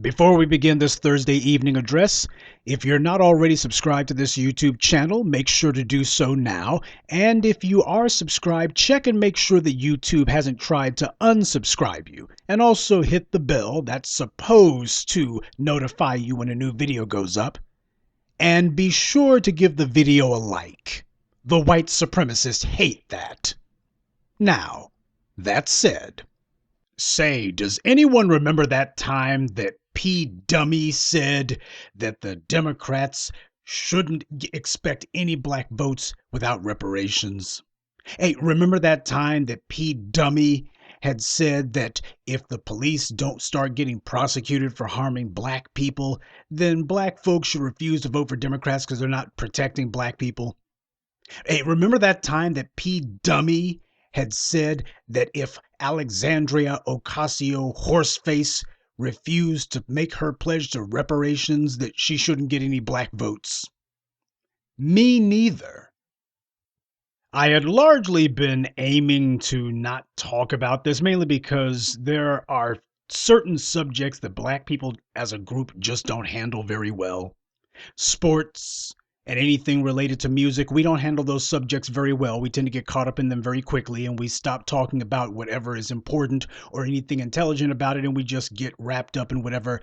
Before we begin this Thursday evening address, if you're not already subscribed to this YouTube channel, make sure to do so now. And if you are subscribed, check and make sure that YouTube hasn't tried to unsubscribe you. And also hit the bell that's supposed to notify you when a new video goes up. And be sure to give the video a like. The white supremacists hate that. Now, that said, say, does anyone remember that time that P. Dummy said that the Democrats shouldn't expect any black votes without reparations? Hey, remember that time that P. Dummy had said that if the police don't start getting prosecuted for harming black people, then black folks should refuse to vote for Democrats because they're not protecting black people? Hey, remember that time that P. Dummy had said that if Alexandria Ocasio-Horseface refused to make her pledge to reparations, that she shouldn't get any black votes? Me neither. I had largely been aiming to not talk about this, mainly because there are certain subjects that black people as a group just don't handle very well. Sports, and anything related to music, we don't handle those subjects very well. We tend to get caught up in them very quickly, and we stop talking about whatever is important or anything intelligent about it, and we just get wrapped up in whatever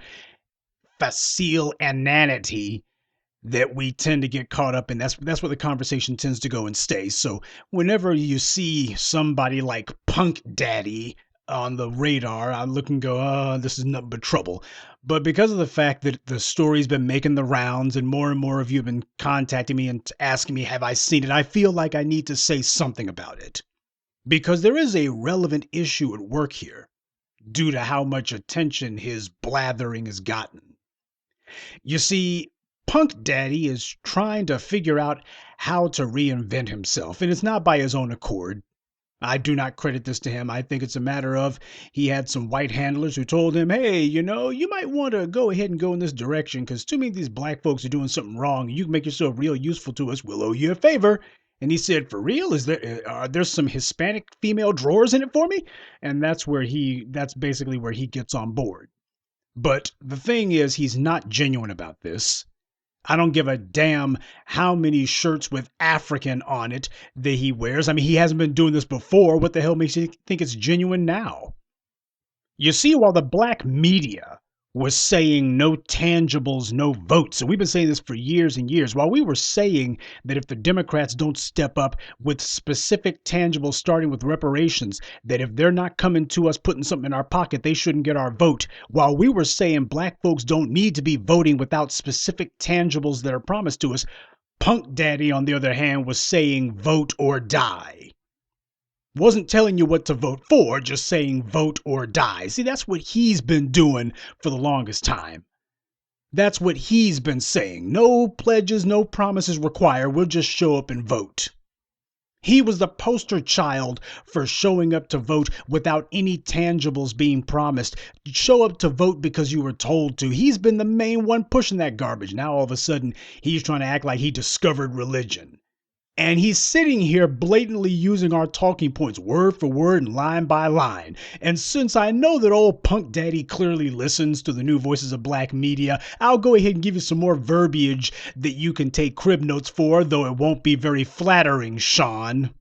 facile inanity that we tend to get caught up in. That's where the conversation tends to go and stay. So whenever you see somebody like Punk Daddy on the radar, I look and go, oh, this is nothing but trouble. But because of the fact that the story's been making the rounds and more of you have been contacting me and asking me, have I seen it? I feel like I need to say something about it. Because there is a relevant issue at work here due to how much attention his blathering has gotten. You see, Punk Daddy is trying to figure out how to reinvent himself, and it's not by his own accord. I do not credit this to him. I think it's a matter of he had some white handlers who told him, hey, you might want to go ahead and go in this direction because too many of these black folks are doing something wrong. You can make yourself real useful to us. We'll owe you a favor. And he said, for real? Are there some Hispanic female drawers in it for me? And that's basically where he gets on board. But the thing is, he's not genuine about this. I don't give a damn how many shirts with African on it that he wears. I mean, he hasn't been doing this before. What the hell makes you think it's genuine now? You see, while the black media was saying no tangibles, no votes, and we've been saying this for years and years, while we were saying that if the Democrats don't step up with specific tangibles, starting with reparations, that if they're not coming to us putting something in our pocket, they shouldn't get our vote. While we were saying black folks don't need to be voting without specific tangibles that are promised to us, Punk Daddy, on the other hand, was saying vote or die. Wasn't telling you what to vote for, just saying vote or die. See, that's what he's been doing for the longest time. That's what he's been saying. No pledges, no promises required. We'll just show up and vote. He was the poster child for showing up to vote without any tangibles being promised. Show up to vote because you were told to. He's been the main one pushing that garbage. Now all of a sudden, he's trying to act like he discovered religion. And he's sitting here blatantly using our talking points word for word and line by line. And since I know that old Punk Daddy clearly listens to the new voices of black media, I'll go ahead and give you some more verbiage that you can take crib notes for, though it won't be very flattering, Sean.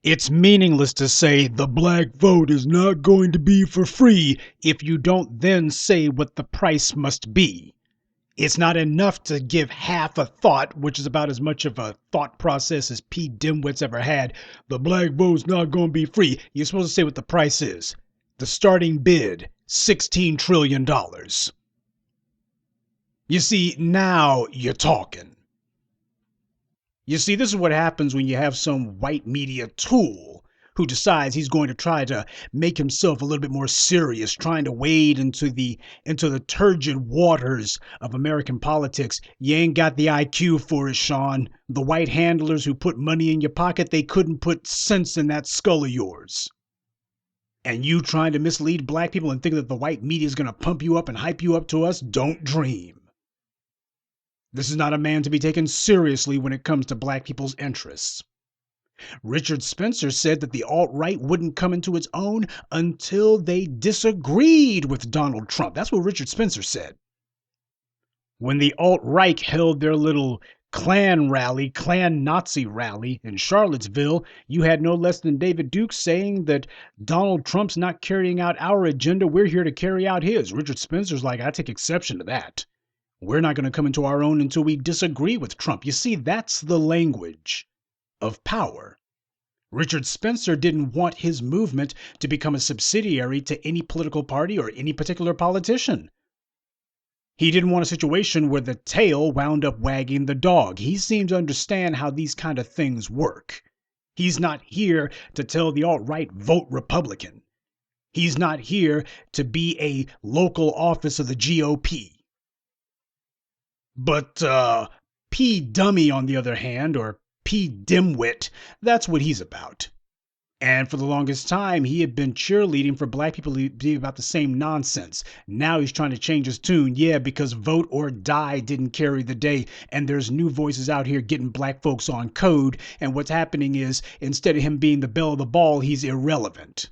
It's meaningless to say the black vote is not going to be for free if you don't then say what the price must be. It's not enough to give half a thought, which is about as much of a thought process as P. Dimwit's ever had. The black vote's not going to be free. You're supposed to say what the price is. The starting bid, $16 trillion. You see, now you're talking. You see, this is what happens when you have some white media tool who decides he's going to try to make himself a little bit more serious, trying to wade into the turgid waters of American politics. You ain't got the IQ for it, Sean. The white handlers who put money in your pocket, they couldn't put sense in that skull of yours. And you trying to mislead black people and think that the white media is going to pump you up and hype you up to us? Don't dream. This is not a man to be taken seriously when it comes to black people's interests. Richard Spencer said that the alt-right wouldn't come into its own until they disagreed with Donald Trump. That's what Richard Spencer said. When the alt-right held their little Klan Nazi rally in Charlottesville, you had no less than David Duke saying that Donald Trump's not carrying out our agenda. We're here to carry out his. Richard Spencer's like, I take exception to that. We're not going to come into our own until we disagree with Trump. You see, that's the language of power. Richard Spencer didn't want his movement to become a subsidiary to any political party or any particular politician. He didn't want a situation where the tail wound up wagging the dog. He seemed to understand how these kind of things work. He's not here to tell the alt-right vote Republican. He's not here to be a local office of the GOP. But P. Dummy, on the other hand, or P. Dimwit, that's what he's about. And for the longest time, he had been cheerleading for black people to be about the same nonsense. Now he's trying to change his tune. Yeah, because vote or die didn't carry the day. And there's new voices out here getting black folks on code. And what's happening is, instead of him being the belle of the ball, he's irrelevant.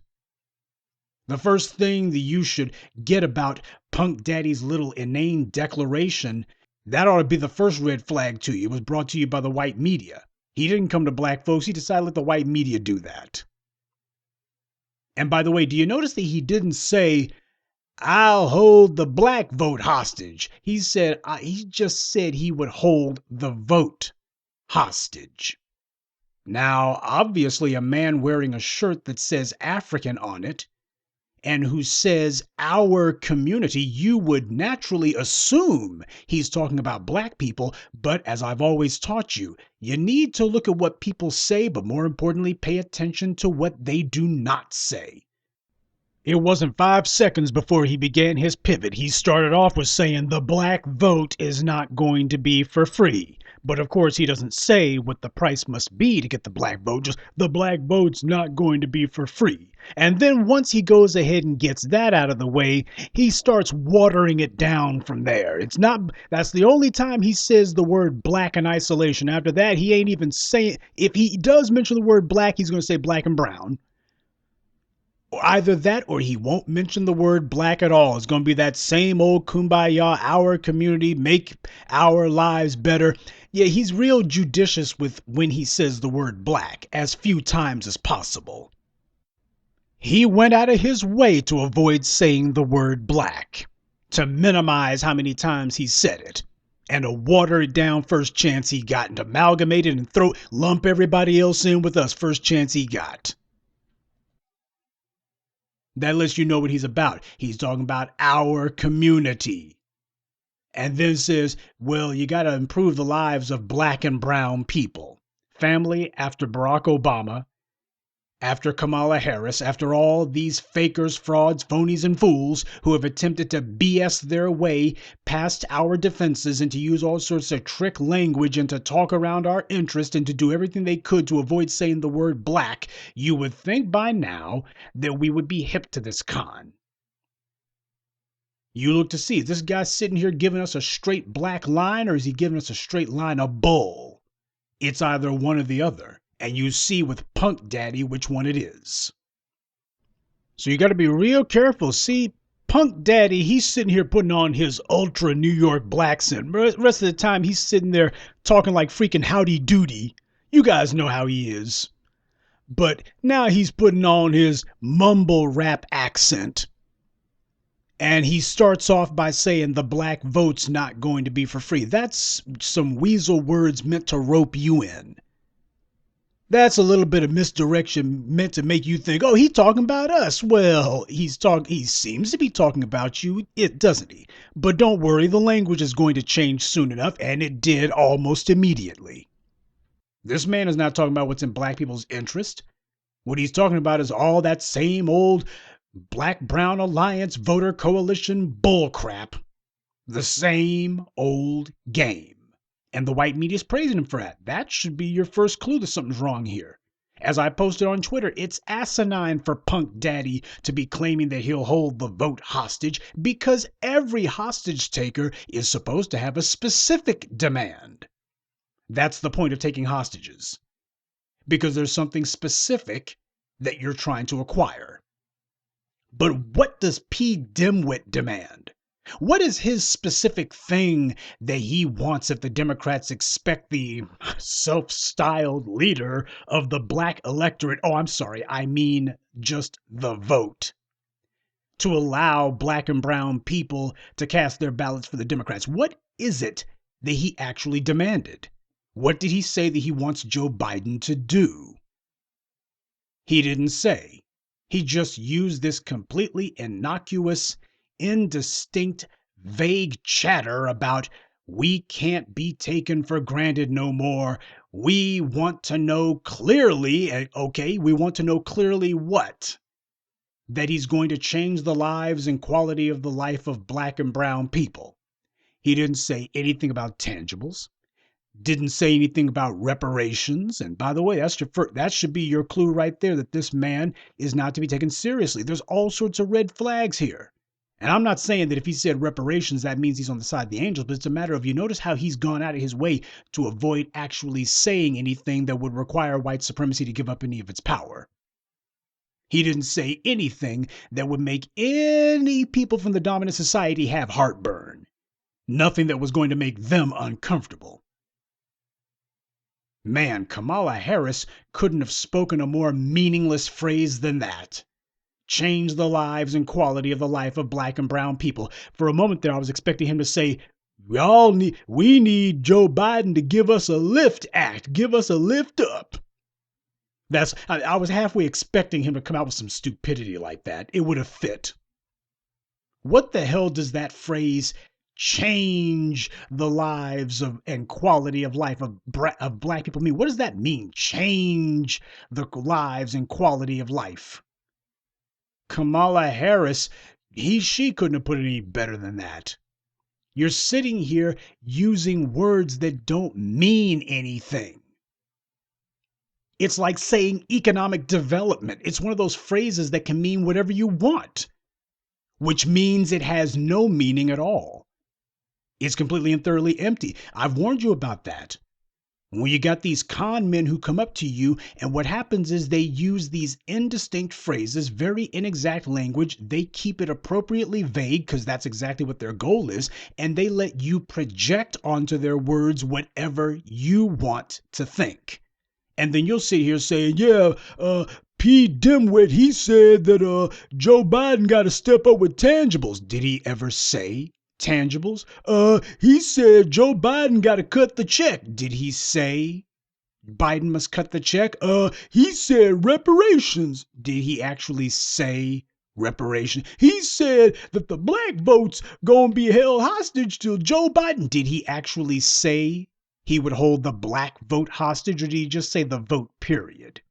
The first thing that you should get about Punk Daddy's little inane declaration, that ought to be the first red flag to you. It was brought to you by the white media. He didn't come to black folks. He decided to let the white media do that. And by the way, do you notice that he didn't say, I'll hold the black vote hostage? He just said he would hold the vote hostage. Now, obviously, a man wearing a shirt that says African on it and who says our community, you would naturally assume he's talking about black people. But as I've always taught you, you need to look at what people say, but more importantly, pay attention to what they do not say. It wasn't 5 seconds before he began his pivot. He started off with saying the black vote is not going to be for free. But of course, he doesn't say what the price must be to get the black vote. Just the black vote's not going to be for free. And then once he goes ahead and gets that out of the way, he starts watering it down from there. That's the only time he says the word black in isolation. After that, he ain't even saying, if he does mention the word black, he's going to say black and brown. Either that or he won't mention the word black at all. It's going to be that same old kumbaya, our community, make our lives better. Yeah, he's real judicious with when he says the word black, as few times as possible. He went out of his way to avoid saying the word black, to minimize how many times he said it, and to water it down first chance he got, and to amalgamate it and lump everybody else in with us first chance he got. That lets you know what he's about. He's talking about our community. And then says, well, you got to improve the lives of black and brown people. Family after Barack Obama, after Kamala Harris, after all these fakers, frauds, phonies, and fools who have attempted to BS their way past our defenses and to use all sorts of trick language and to talk around our interest and to do everything they could to avoid saying the word black, you would think by now that we would be hip to this con. You look to see, is this guy sitting here giving us a straight black line, or is he giving us a straight line of bull? It's either one or the other. And you see with Punk Daddy which one it is. So you got to be real careful. See, Punk Daddy, he's sitting here putting on his ultra New York black accent. Rest of the time, he's sitting there talking like freaking Howdy Doody. You guys know how he is. But now he's putting on his mumble rap accent. And he starts off by saying the black vote's not going to be for free. That's some weasel words meant to rope you in. That's a little bit of misdirection meant to make you think, oh, he's talking about us. Well, he seems to be talking about you, doesn't he? But don't worry, the language is going to change soon enough, and it did almost immediately. This man is not talking about what's in black people's interest. What he's talking about is all that same old Black-Brown Alliance voter coalition bullcrap. The same old game. And the white media is praising him for that. That should be your first clue that something's wrong here. As I posted on Twitter, it's asinine for Punk Daddy to be claiming that he'll hold the vote hostage because every hostage taker is supposed to have a specific demand. That's the point of taking hostages. because there's something specific that you're trying to acquire. But what does P. Dimwit demand? What is his specific thing that he wants if the Democrats expect the self-styled leader of the black electorate, oh, I'm sorry, I mean just the vote, to allow black and brown people to cast their ballots for the Democrats? What is it that he actually demanded? What did he say that he wants Joe Biden to do? He didn't say. He just used this completely innocuous, indistinct, vague chatter about we can't be taken for granted no more. We want to know clearly, okay, we want to know clearly what? That he's going to change the lives and quality of the life of black and brown people. He didn't say anything about tangibles. Didn't say anything about reparations. And by the way, that should be your clue right there that this man is not to be taken seriously. There's all sorts of red flags here. And I'm not saying that if he said reparations, that means he's on the side of the angels, but it's a matter of, you notice how he's gone out of his way to avoid actually saying anything that would require white supremacy to give up any of its power. He didn't say anything that would make any people from the dominant society have heartburn. Nothing that was going to make them uncomfortable. Man, Kamala Harris couldn't have spoken a more meaningless phrase than that. Change the lives and quality of the life of black and brown people. For a moment there, I was expecting him to say, we need Joe Biden to give us a lift act, give us a lift up. I was halfway expecting him to come out with some stupidity like that. It would have fit. What the hell does that phrase change the lives of and quality of life of black people mean? What does that mean? Change the lives and quality of life. Kamala Harris, she couldn't have put it any better than that. You're sitting here using words that don't mean anything. It's like saying economic development. It's one of those phrases that can mean whatever you want, which means it has no meaning at all. It's completely and thoroughly empty. I've warned you about that. When you got these con men who come up to you, and what happens is they use these indistinct phrases, very inexact language. They keep it appropriately vague because that's exactly what their goal is. And they let you project onto their words whatever you want to think. And then you'll sit here saying, yeah, P. Dimwit, he said that Joe Biden got to step up with tangibles. Did he ever say tangibles? He said Joe Biden got to cut the check. Did he say Biden must cut the check? He said reparations. Did he actually say reparations? He said that the black vote's gonna be held hostage till Joe Biden. Did he actually say he would hold the black vote hostage, or did he just say the vote, period?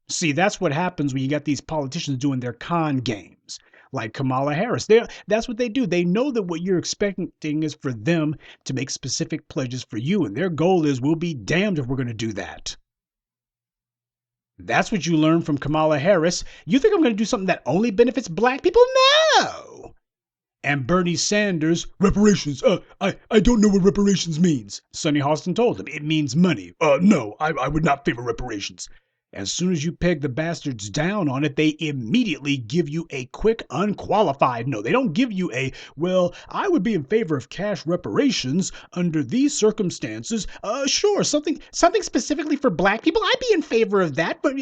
See, that's what happens when you got these politicians doing their con games, like Kamala Harris. That's what they do. They know that what you're expecting is for them to make specific pledges for you, and their goal is, we'll be damned if we're going to do that. That's what you learn from Kamala Harris. You think I'm going to do something that only benefits black people? No! And Bernie Sanders, reparations. I don't know what reparations means. Sonny Hostin told him it means money. No, I would not favor reparations. As soon as you peg the bastards down on it, they immediately give you a quick, unqualified no. They don't give you a, well, I would be in favor of cash reparations under these circumstances. Sure, something specifically for black people. I'd be in favor of that, but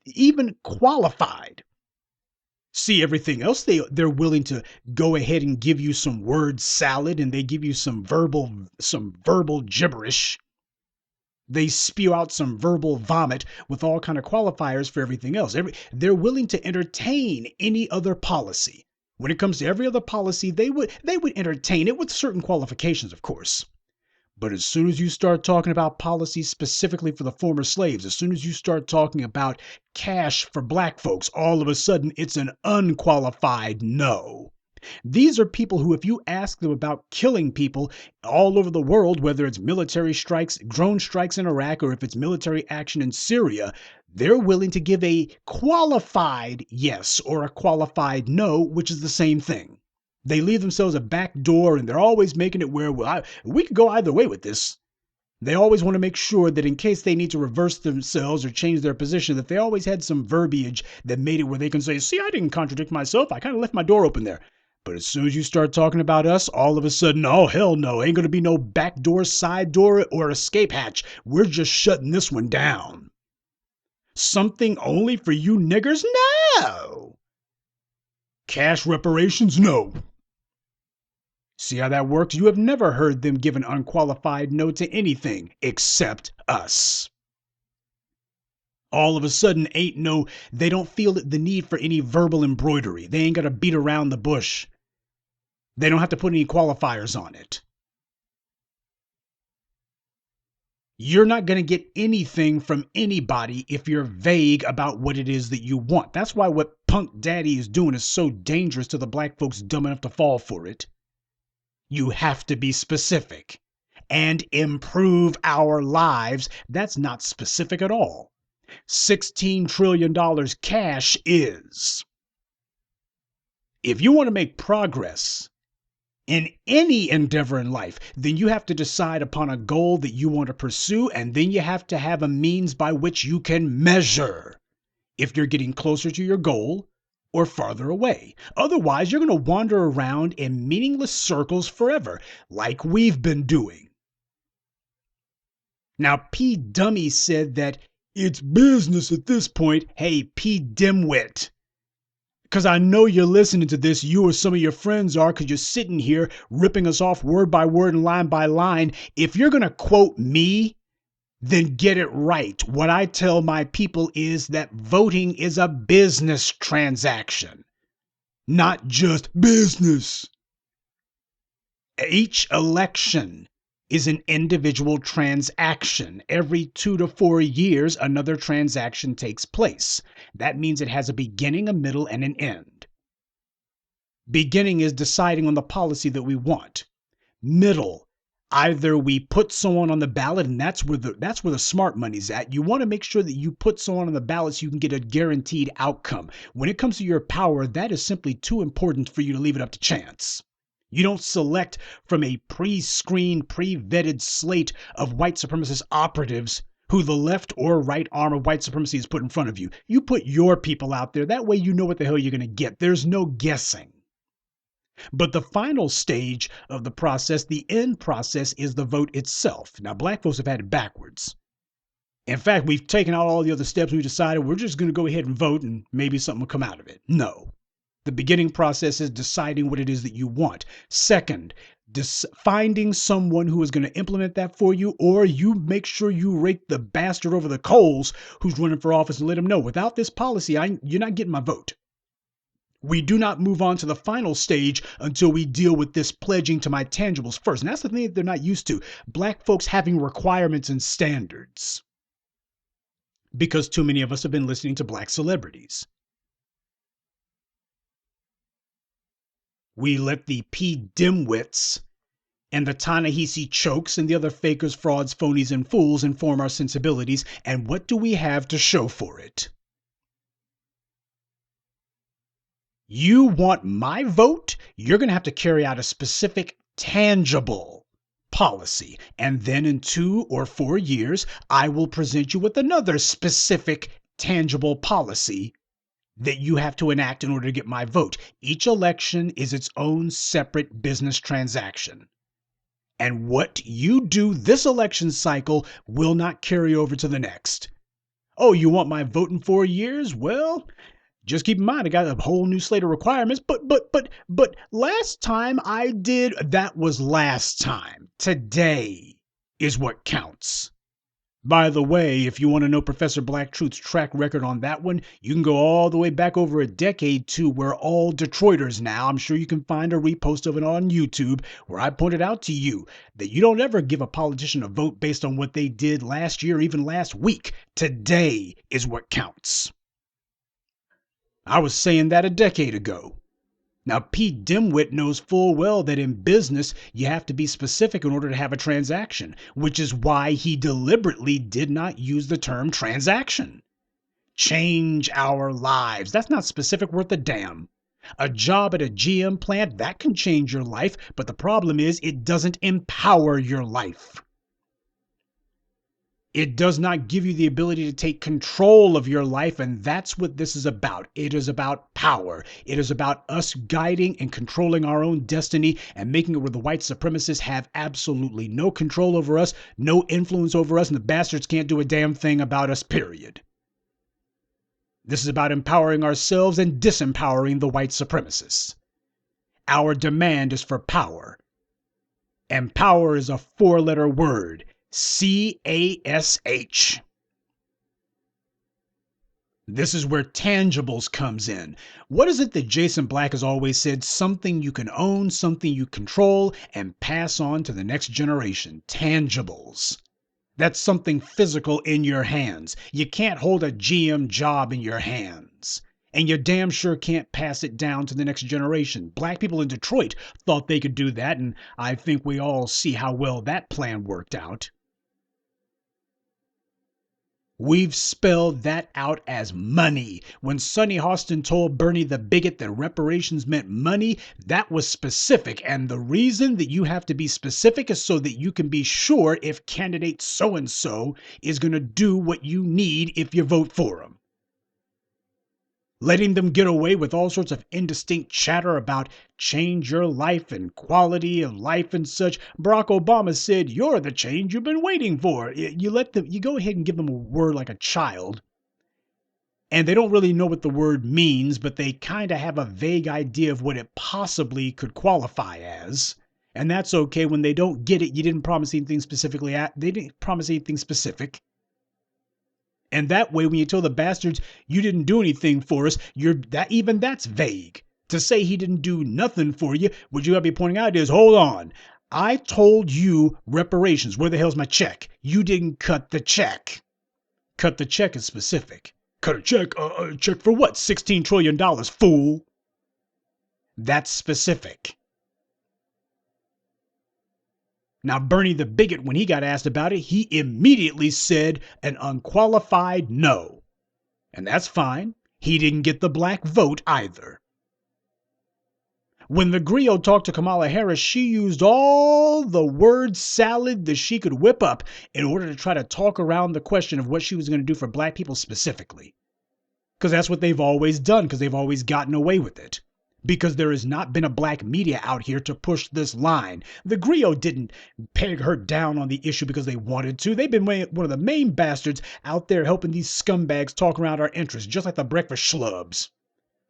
even qualified. See, everything else, they're willing to go ahead and give you some word salad, and they give you some verbal gibberish. They spew out some verbal vomit with all kind of qualifiers for everything else. They're willing to entertain any other policy. When it comes to every other policy, they would entertain it with certain qualifications, of course. But as soon as you start talking about policies specifically for the former slaves, as soon as you start talking about cash for black folks, all of a sudden it's an unqualified no. These are people who, if you ask them about killing people all over the world, whether it's military strikes, drone strikes in Iraq, or if it's military action in Syria, they're willing to give a qualified yes or a qualified no, which is the same thing. They leave themselves a back door, and they're always making it where, well, we could go either way with this. They always want to make sure that in case they need to reverse themselves or change their position, that they always had some verbiage that made it where they can say, see, I didn't contradict myself. I kind of left my door open there. But as soon as you start talking about us, all of a sudden, oh, hell no, ain't going to be no back door, side door, or escape hatch. We're just shutting this one down. Something only for you niggers? No. Cash reparations? No. See how that works? You have never heard them give an unqualified no to anything except us. All of a sudden, they don't feel the need for any verbal embroidery. They ain't got to beat around the bush. They don't have to put any qualifiers on it. You're not going to get anything from anybody if you're vague about what it is that you want. That's why what Punk Daddy is doing is so dangerous to the black folks dumb enough to fall for it. You have to be specific and improve our lives. That's not specific at all. $16 trillion cash is. If you want to make progress in any endeavor in life, then you have to decide upon a goal that you want to pursue, and then you have to have a means by which you can measure if you're getting closer to your goal or farther away. Otherwise, you're going to wander around in meaningless circles forever, like we've been doing. Now, P. Dummy said that it's business at this point. Hey, P. Dimwit. Because I know you're listening to this, you or some of your friends are, because you're sitting here ripping us off word by word and line by line. If you're going to quote me, then get it right. What I tell my people is that voting is a business transaction, not just business. Each election is an individual transaction. Every 2 to 4 years, another transaction takes place. That means it has a beginning, a middle, and an end. Beginning is deciding on the policy that we want. Middle, either we put someone on the ballot, and that's where the smart money's at. You want to make sure that you put someone on the ballot so you can get a guaranteed outcome. When it comes to your power, that is simply too important for you to leave it up to chance. You don't select from a pre-screened, pre-vetted slate of white supremacist operatives who the left or right arm of white supremacy is put in front of you. You put your people out there. That way you know what the hell you're going to get. There's no guessing. But the final stage of the process, the end process, is the vote itself. Now, black folks have had it backwards. In fact, we've taken out all the other steps. We decided we're just going to go ahead and vote and maybe something will come out of it. No. The beginning process is deciding what it is that you want. Second, finding someone who is going to implement that for you, or you make sure you rake the bastard over the coals who's running for office and let him know, without this policy, you're not getting my vote. We do not move on to the final stage until we deal with this pledging to my tangibles first. And that's the thing that they're not used to. Black folks having requirements and standards. Because too many of us have been listening to black celebrities. We let the P. Dimwits and the Ta-Nehisi Chokes and the other fakers, frauds, phonies, and fools inform our sensibilities. And what do we have to show for it? You want my vote? You're going to have to carry out a specific, tangible policy. And then in 2 or 4 years, I will present you with another specific, tangible policy that you have to enact in order to get my vote. Each election is its own separate business transaction. And what you do this election cycle will not carry over to the next. Oh, you want my vote in 4 years? Well, just keep in mind, I got a whole new slate of requirements, but last time I did, that was last time. Today is what counts. By the way, if you want to know Professor Black Truth's track record on that one, you can go all the way back over a decade to We're All Detroiters Now. I'm sure you can find a repost of it on YouTube where I pointed out to you that you don't ever give a politician a vote based on what they did last year or even last week. Today is what counts. I was saying that a decade ago. Now, Pete Dimwit knows full well that in business, you have to be specific in order to have a transaction, which is why he deliberately did not use the term transaction. Change our lives. That's not specific worth a damn. A job at a GM plant, that can change your life, but the problem is it doesn't empower your life. It does not give you the ability to take control of your life, and that's what this is about. It is about power. It is about us guiding and controlling our own destiny and making it where the white supremacists have absolutely no control over us, no influence over us, and the bastards can't do a damn thing about us, period. This is about empowering ourselves and disempowering the white supremacists. Our demand is for power. And power is a four-letter word. CASH. This is where tangibles comes in. What is it that Jason Black has always said? Something you can own, something you control, and pass on to the next generation. Tangibles. That's something physical in your hands. You can't hold a GM job in your hands. And you damn sure can't pass it down to the next generation. Black people in Detroit thought they could do that, and I think we all see how well that plan worked out. We've spelled that out as money. When Sonny Hostin told Bernie the bigot that reparations meant money, that was specific. And the reason that you have to be specific is so that you can be sure if candidate so-and-so is going to do what you need if you vote for him. Letting them get away with all sorts of indistinct chatter about change your life and quality of life and such. Barack Obama said, "You're the change you've been waiting for." You go ahead and give them a word like a child. And they don't really know what the word means, but they kind of have a vague idea of what it possibly could qualify as. And that's okay. When they don't get it, you didn't promise anything specifically. They didn't promise anything specific. And that way, when you tell the bastards you didn't do anything for us, that's vague. To say he didn't do nothing for you, what you gotta be pointing out is, hold on, I told you reparations. Where the hell's my check? You didn't cut the check. Cut the check is specific. Cut a check? Check for what? $16 trillion, fool. That's specific. Now, Bernie the bigot, when he got asked about it, he immediately said an unqualified no. And that's fine. He didn't get the black vote either. When the griot talked to Kamala Harris, she used all the word salad that she could whip up in order to try to talk around the question of what she was going to do for black people specifically. Because that's what they've always done, because they've always gotten away with it. Because there has not been a black media out here to push this line. The griot didn't peg her down on the issue because they wanted to. They've been one of the main bastards out there helping these scumbags talk around our interests, just like the breakfast schlubs.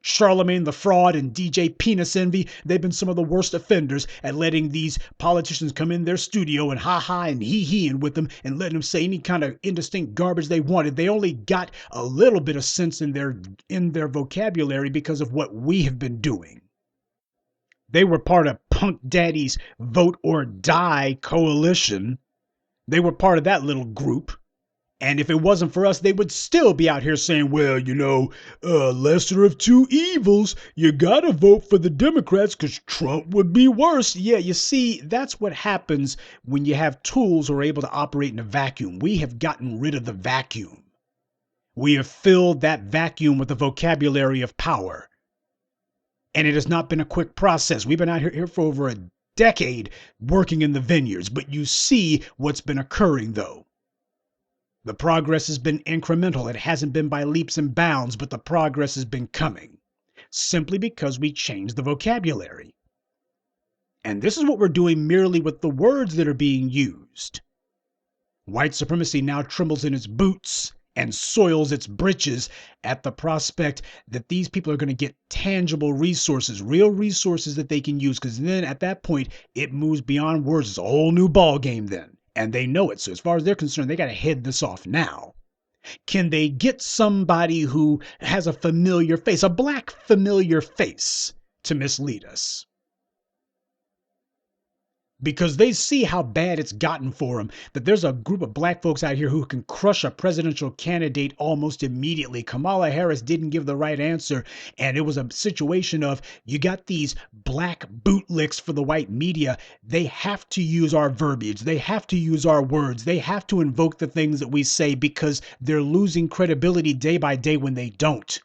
Charlemagne the Fraud and DJ Penis Envy, they've been some of the worst offenders at letting these politicians come in their studio and ha-ha and hee-heeing with them and letting them say any kind of indistinct garbage they wanted. They only got a little bit of sense in their vocabulary because of what we have been doing. They were part of Punk Daddy's Vote or Die coalition. They were part of that little group. And if it wasn't for us, they would still be out here saying, well, lesser of two evils, you gotta vote for the Democrats because Trump would be worse. Yeah, you see, that's what happens when you have tools who are able to operate in a vacuum. We have gotten rid of the vacuum. We have filled that vacuum with the vocabulary of power. And it has not been a quick process. We've been out here for over a decade working in the vineyards, but you see what's been occurring, though. The progress has been incremental. It hasn't been by leaps and bounds, but the progress has been coming simply because we changed the vocabulary. And this is what we're doing merely with the words that are being used. White supremacy now trembles in its boots and soils its britches at the prospect that these people are going to get tangible resources, real resources that they can use, because then at that point, it moves beyond words. It's a whole new ball game then. And they know it. So as far as they're concerned, they got to head this off now. Can they get somebody who has a familiar face, a black familiar face, to mislead us? Because they see how bad it's gotten for them, that there's a group of black folks out here who can crush a presidential candidate almost immediately. Kamala Harris didn't give the right answer, and it was a situation of, you got these black bootlicks for the white media. They have to use our verbiage. They have to use our words. They have to invoke the things that we say because they're losing credibility day by day when they don't.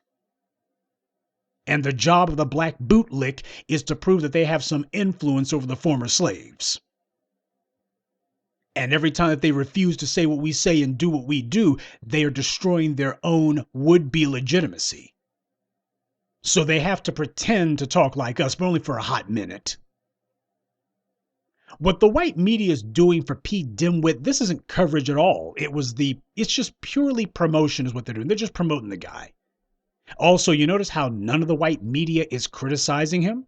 And the job of the black bootlick is to prove that they have some influence over the former slaves. And every time that they refuse to say what we say and do what we do, they are destroying their own would-be legitimacy. So they have to pretend to talk like us, but only for a hot minute. What the white media is doing for Pete Dimwit, this isn't coverage at all. It's just purely promotion is what they're doing. They're just promoting the guy. Also, you notice how none of the white media is criticizing him?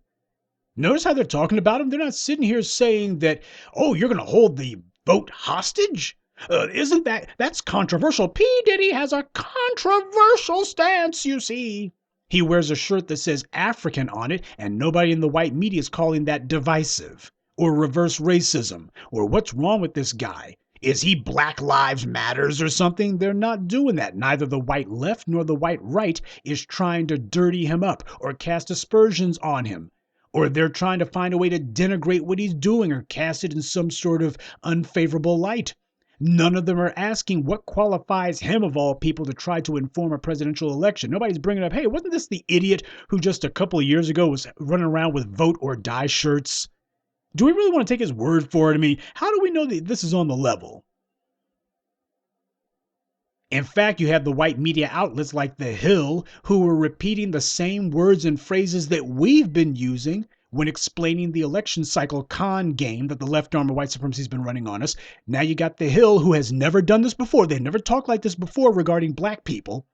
Notice how they're talking about him? They're not sitting here saying that, oh, you're going to hold the vote hostage? That's controversial. P. Diddy has a controversial stance, you see. He wears a shirt that says African on it, and nobody in the white media is calling that divisive or reverse racism or what's wrong with this guy. Is he Black Lives Matters or something? They're not doing that. Neither the white left nor the white right is trying to dirty him up or cast aspersions on him. Or they're trying to find a way to denigrate what he's doing or cast it in some sort of unfavorable light. None of them are asking what qualifies him, of all people, to try to inform a presidential election. Nobody's bringing up, hey, wasn't this the idiot who just a couple of years ago was running around with vote or die shirts? Do we really want to take his word for it? I mean, how do we know that this is on the level? In fact, you have the white media outlets like The Hill who were repeating the same words and phrases that we've been using when explaining the election cycle con game that the left arm of white supremacy has been running on us. Now you got The Hill, who has never done this before. They've never talked like this before regarding black people.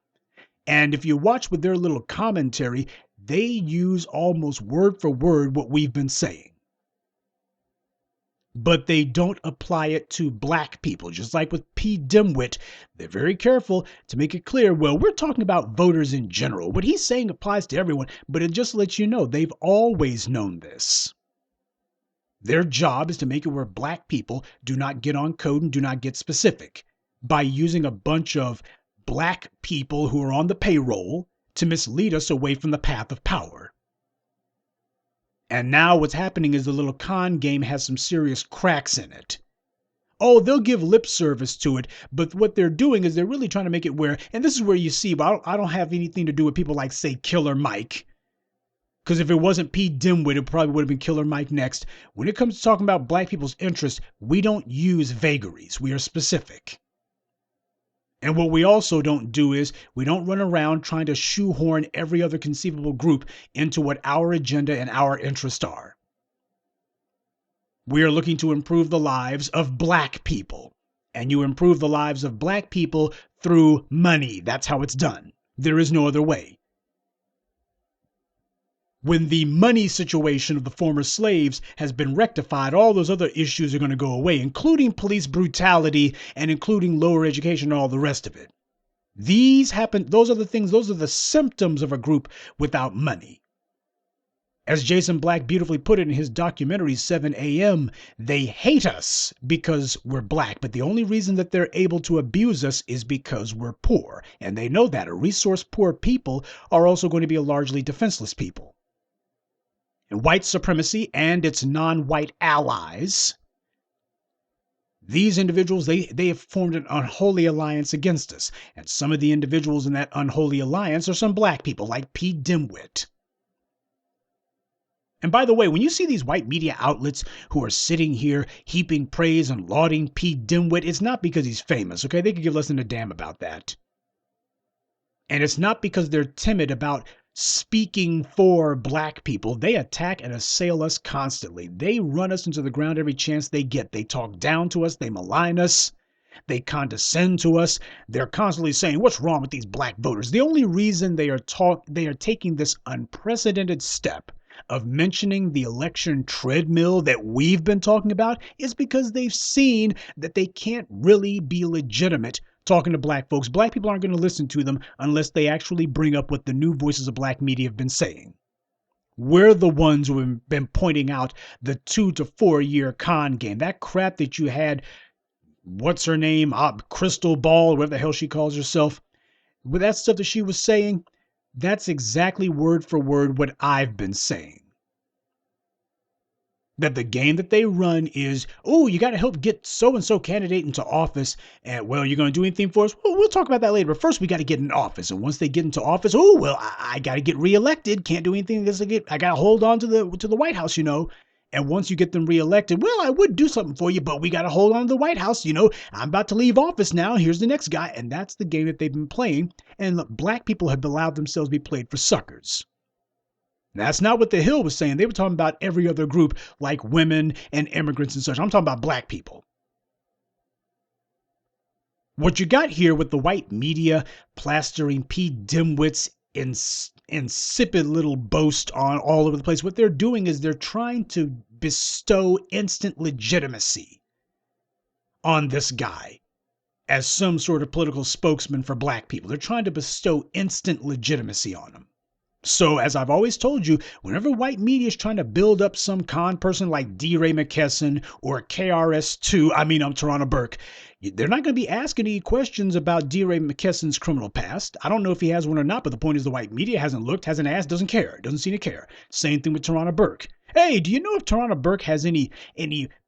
And if you watch with their little commentary, they use almost word for word what we've been saying. But they don't apply it to black people. Just like with P. Dimwit, they're very careful to make it clear, well, we're talking about voters in general. What he's saying applies to everyone, but it just lets you know they've always known this. Their job is to make it where black people do not get on code and do not get specific by using a bunch of black people who are on the payroll to mislead us away from the path of power. And now what's happening is the little con game has some serious cracks in it. Oh, they'll give lip service to it, but what they're doing is they're really trying to make it where, and this is where you see, but I don't have anything to do with people like, say, Killer Mike. Because if it wasn't Pete Dimwit, it probably would have been Killer Mike next. When it comes to talking about black people's interests, we don't use vagaries. We are specific. And what we also don't do is we don't run around trying to shoehorn every other conceivable group into what our agenda and our interests are. We are looking to improve the lives of black people. And you improve the lives of black people through money. That's how it's done. There is no other way. When the money situation of the former slaves has been rectified, all those other issues are going to go away, including police brutality and including lower education and all the rest of it. These happen. Those are the things. Those are the symptoms of a group without money. As Jason Black beautifully put it in his documentary 7 a.m., they hate us because we're black, but the only reason that they're able to abuse us is because we're poor. And they know that a resource-poor people are also going to be a largely defenseless people. And white supremacy and its non-white allies, these individuals, they have formed an unholy alliance against us. And some of the individuals in that unholy alliance are some black people like Pete Dimwit. And by the way, when you see these white media outlets who are sitting here heaping praise and lauding Pete Dimwit, it's not because he's famous, okay? They could give less than a damn about that. And it's not because they're timid about speaking for black people. They attack and assail us constantly. They run us into the ground every chance they get. They talk down to us. They malign us. They condescend to us. They're constantly saying, what's wrong with these black voters? The only reason they are taking this unprecedented step of mentioning the election treadmill that we've been talking about is because they've seen that they can't really be legitimate talking to black folks. Black people aren't going to listen to them unless they actually bring up what the new voices of black media have been saying. We're the ones who have been pointing out the 2 to 4 year con game. That crap that you had, what's her name, Crystal Ball, whatever the hell she calls herself, with that stuff that she was saying, that's exactly word for word what I've been saying. That the game that they run is, oh, you got to help get so-and-so candidate into office. And, well, you're going to do anything for us? Well, we'll talk about that later. But first, we got to get in office. And once they get into office, oh, well, I got to get reelected. Can't do anything. I got to hold on to the White House, you know. And once you get them reelected, well, I would do something for you, but we got to hold on to the White House. I'm about to leave office now. Here's the next guy. And that's the game that they've been playing. And look, black people have allowed themselves to be played for suckers. That's not what the Hill was saying. They were talking about every other group like women and immigrants and such. I'm talking about black people. What you got here with the white media plastering Pete Dimwit's insipid little boast on all over the place, what they're doing is they're trying to bestow instant legitimacy on this guy as some sort of political spokesman for black people. They're trying to bestow instant legitimacy on him. So, as I've always told you, whenever white media is trying to build up some con person like D. Ray McKesson or Toronto Burke, they're not going to be asking any questions about D. Ray McKesson's criminal past. I don't know if he has one or not, but the point is the white media hasn't looked, hasn't asked, doesn't care, doesn't seem to care. Same thing with Toronto Burke. Hey, do you know if Toronto Burke has any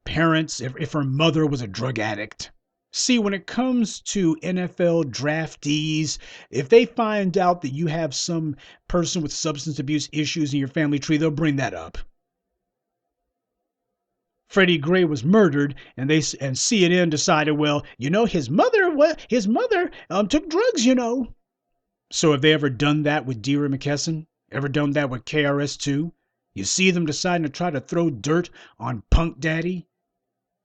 parents, if her mother was a drug addict? See, when it comes to NFL draftees, if they find out that you have some person with substance abuse issues in your family tree, they'll bring that up. Freddie Gray was murdered, and CNN decided, well, his mother took drugs. So have they ever done that with D. Ray McKesson? Ever done that with KRS-Two? You see them deciding to try to throw dirt on Punk Daddy?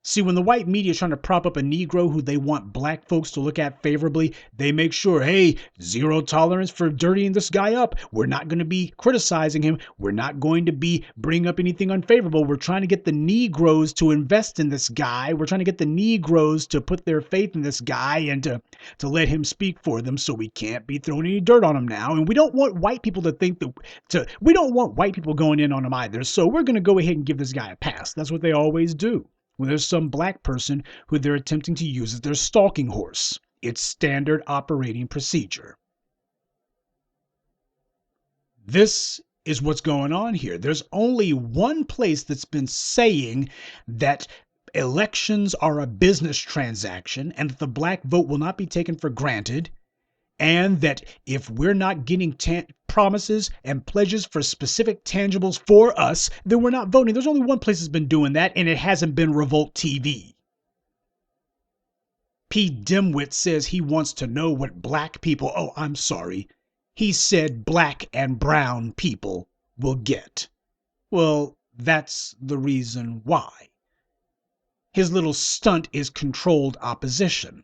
See, when the white media is trying to prop up a Negro who they want black folks to look at favorably, they make sure, hey, zero tolerance for dirtying this guy up. We're not going to be criticizing him. We're not going to be bringing up anything unfavorable. We're trying to get the Negroes to invest in this guy. We're trying to get the Negroes to put their faith in this guy and to let him speak for them, so we can't be throwing any dirt on him now. And we don't want white people to think we don't want white people going in on him either. So we're going to go ahead and give this guy a pass. That's what they always do when there's some black person who they're attempting to use as their stalking horse. It's standard operating procedure. This is what's going on here. There's only one place that's been saying that elections are a business transaction and that the black vote will not be taken for granted, and that if we're not getting promises and pledges for specific tangibles for us, then we're not voting. There's only one place that's been doing that, and it hasn't been Revolt TV. Pete Dimwit says he wants to know what black people, he said black and brown people will get. Well, that's the reason why. His little stunt is controlled opposition.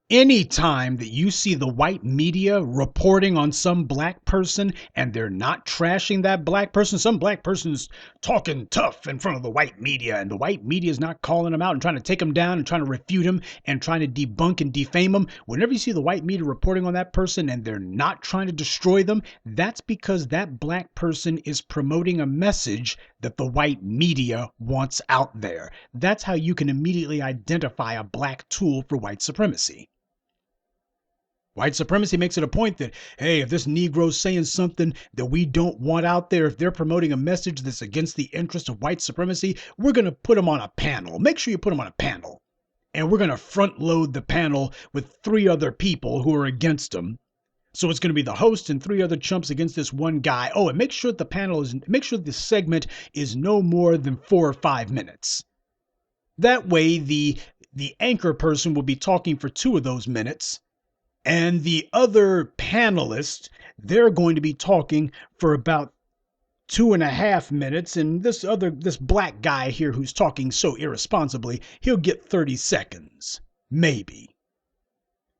Anytime that you see the white media reporting on some black person and they're not trashing that black person, some black person's talking tough in front of the white media and the white media is not calling them out and trying to take them down and trying to refute them and trying to debunk and defame them. Whenever you see the white media reporting on that person and they're not trying to destroy them, that's because that black person is promoting a message that the white media wants out there. That's how you can immediately identify a black tool for white supremacy. White supremacy makes it a point that, hey, if this Negro's saying something that we don't want out there, if they're promoting a message that's against the interest of white supremacy, we're going to put them on a panel. Make sure you put them on a panel. And we're going to front load the panel with 3 other people who are against them. So it's going to be the host and 3 other chumps against this one guy. Oh, and make sure the segment is no more than 4 or 5 minutes. That way, the anchor person will be talking for 2 of those minutes. And the other panelists, they're going to be talking for about 2.5 minutes. And this black guy here who's talking so irresponsibly, he'll get 30 seconds, maybe.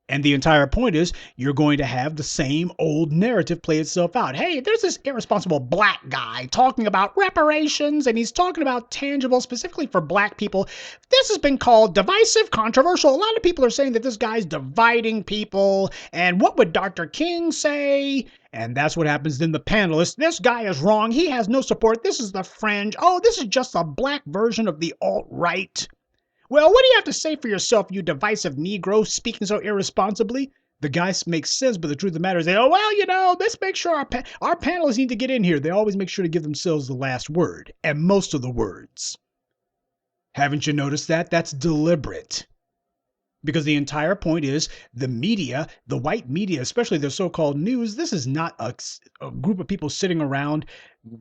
And the entire point is you're going to have the same old narrative play itself out. Hey, there's this irresponsible black guy talking about reparations, and he's talking about tangible specifically for black people. This has been called divisive, controversial. A lot of people are saying that this guy's dividing people. And what would Dr. King say? And that's what happens. Then the panelists, this guy is wrong. He has no support. This is the fringe. Oh, this is just a black version of the alt-right. Well, what do you have to say for yourself, you divisive Negro speaking so irresponsibly? The guy makes sense, but the truth of the matter is, let's make sure our panelists need to get in here. They always make sure to give themselves the last word, and most of the words. Haven't you noticed that? That's deliberate. Because the entire point is the media, the white media, especially their so-called news, this is not a group of people sitting around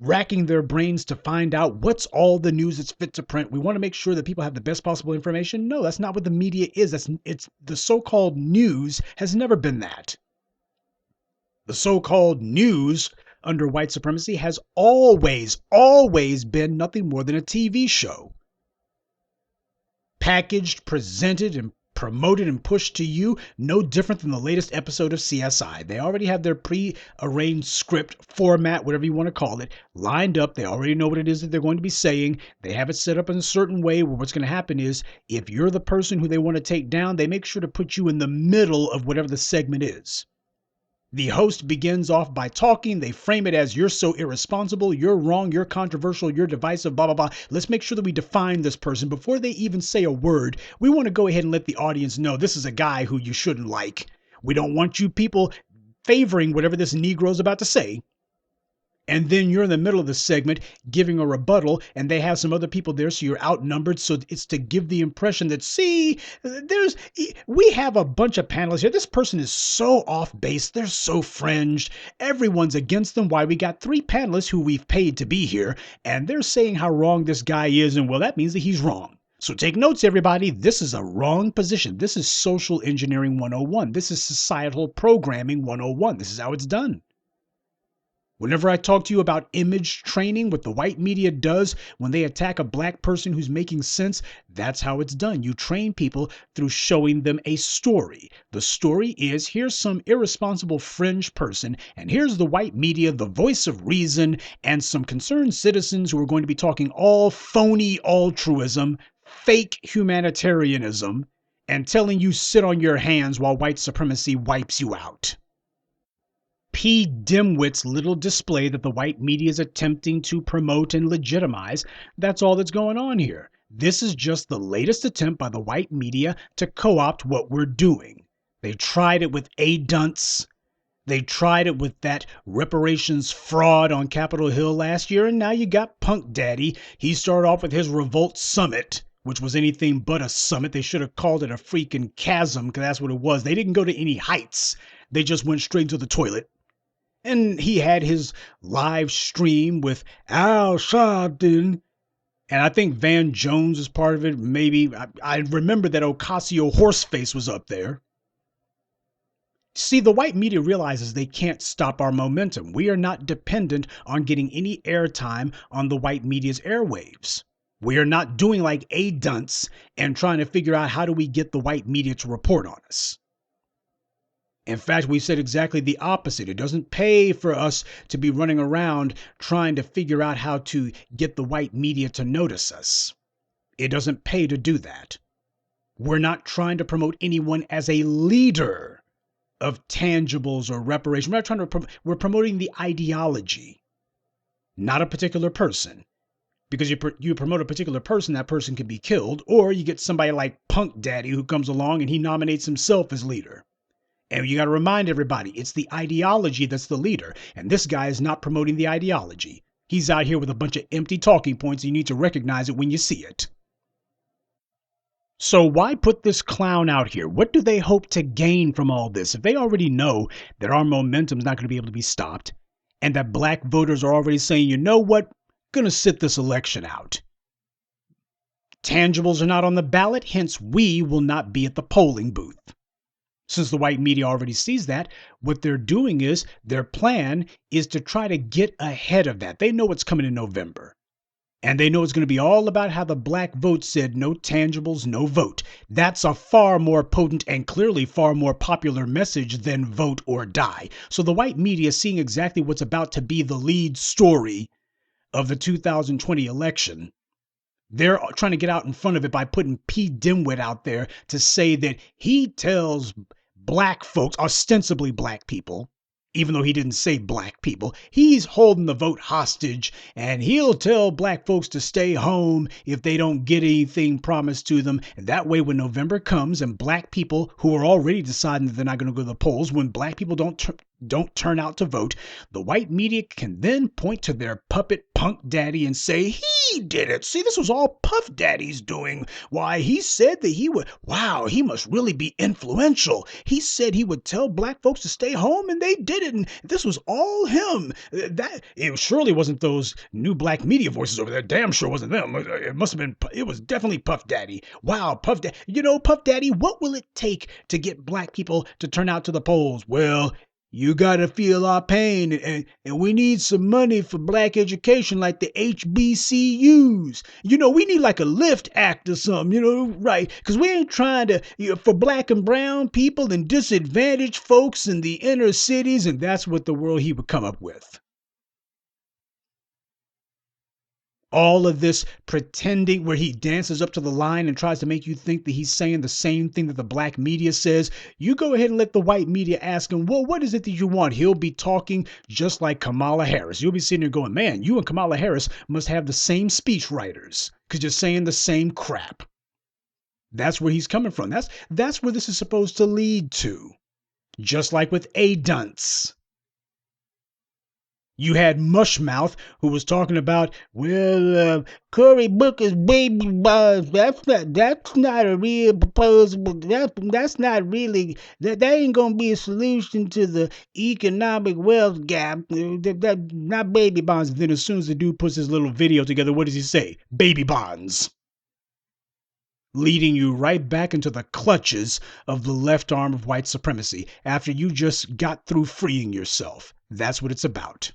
racking their brains to find out what's all the news that's fit to print. We want to make sure that people have the best possible information. No, that's not what the media is. It's the so-called news has never been that. The so-called news under white supremacy has always been nothing more than a TV show. Packaged, presented, and promoted and pushed to you, no different than the latest episode of CSI. They already have their pre-arranged script, format, whatever you want to call it, lined up. They already know what it is that they're going to be saying. They have it set up in a certain way where what's going to happen is if you're the person who they want to take down, they make sure to put you in the middle of whatever the segment is. The host begins off by talking. They frame it as you're so irresponsible, you're wrong, you're controversial, you're divisive, blah, blah, blah. Let's make sure that we define this person. Before they even say a word, we want to go ahead and let the audience know this is a guy who you shouldn't like. We don't want you people favoring whatever this Negro's about to say. And then you're in the middle of the segment giving a rebuttal and they have some other people there, so you're outnumbered. So it's to give the impression that, see, we have a bunch of panelists here. This person is so off base. They're so fringed. Everyone's against them. Why? We got 3 panelists who we've paid to be here and they're saying how wrong this guy is. And well, that means that he's wrong. So take notes, everybody. This is a wrong position. This is social engineering 101. This is societal programming 101. This is how it's done. Whenever I talk to you about image training, what the white media does when they attack a black person who's making sense, that's how it's done. You train people through showing them a story. The story is here's some irresponsible fringe person, and here's the white media, the voice of reason, and some concerned citizens who are going to be talking all phony altruism, fake humanitarianism, and telling you sit on your hands while white supremacy wipes you out. P. Dimwit's little display that the white media is attempting to promote and legitimize. That's all that's going on here. This is just the latest attempt by the white media to co-opt what we're doing. They tried it with A-Dunce. They tried it with that reparations fraud on Capitol Hill last year, and now you got Punk Daddy. He started off with his Revolt Summit, which was anything but a summit. They should have called it a freaking chasm, because that's what it was. They didn't go to any heights. They just went straight to the toilet. And he had his live stream with Al Sharpton. And I think Van Jones was part of it. Maybe I remember that Ocasio Horseface was up there. See, the white media realizes they can't stop our momentum. We are not dependent on getting any airtime on the white media's airwaves. We are not doing like A-Dunce and trying to figure out how do we get the white media to report on us. In fact, we said exactly the opposite. It doesn't pay for us to be running around trying to figure out how to get the white media to notice us. It doesn't pay to do that. We're not trying to promote anyone as a leader of tangibles or reparations. We're not trying to we're promoting the ideology, not a particular person. Because you promote a particular person, that person can be killed, or you get somebody like Punk Daddy who comes along and he nominates himself as leader. And you got to remind everybody, it's the ideology that's the leader. And this guy is not promoting the ideology. He's out here with a bunch of empty talking points. And you need to recognize it when you see it. So why put this clown out here? What do they hope to gain from all this? If they already know that our momentum is not going to be able to be stopped and that black voters are already saying, you know what, going to sit this election out. Tangibles are not on the ballot, hence we will not be at the polling booth. Since the white media already sees that, what they're doing is their plan is to try to get ahead of that. They know what's coming in November. And they know it's going to be all about how the black vote said no tangibles, no vote. That's a far more potent and clearly far more popular message than vote or die. So the white media is seeing exactly what's about to be the lead story of the 2020 election. They're trying to get out in front of it by putting P. Dimwit out there to say that he tells black folks, ostensibly black people, even though he didn't say black people, he's holding the vote hostage and he'll tell black folks to stay home if they don't get anything promised to them. And that way, when November comes and black people who are already deciding that they're not going to go to the polls, when black people don't don't turn out to vote, the white media can then point to their puppet Punk Daddy and say, he did it. See, this was all Puff Daddy's doing. Why, he said that he would, wow, he must really be influential. He said he would tell black folks to stay home, and they did it, and this was all him. That it surely wasn't those new black media voices over there. Damn sure wasn't them. It must have been, it was definitely Puff Daddy. Wow, Puff Daddy. You know, Puff Daddy, what will it take to get black people to turn out to the polls? Well, you got to feel our pain, and we need some money for black education like the HBCUs. You know, we need like a LIFT Act or something, you know, right? Because we ain't trying to, for black and brown people and disadvantaged folks in the inner cities, and that's what the world he would come up with. All of this pretending where he dances up to the line and tries to make you think that he's saying the same thing that the black media says. You go ahead and let the white media ask him, well, what is it that you want? He'll be talking just like Kamala Harris. You'll be sitting there going, man, you and Kamala Harris must have the same speech writers because you're saying the same crap. That's where he's coming from. That's where this is supposed to lead to. Just like with A Dunce. You had Mushmouth, who was talking about, well, Cory Booker's baby bonds. That's not a real proposal. That's not really. That ain't gonna be a solution to the economic wealth gap. That not baby bonds. And then as soon as the dude puts his little video together, what does he say? Baby bonds. Leading you right back into the clutches of the left arm of white supremacy after you just got through freeing yourself. That's what it's about.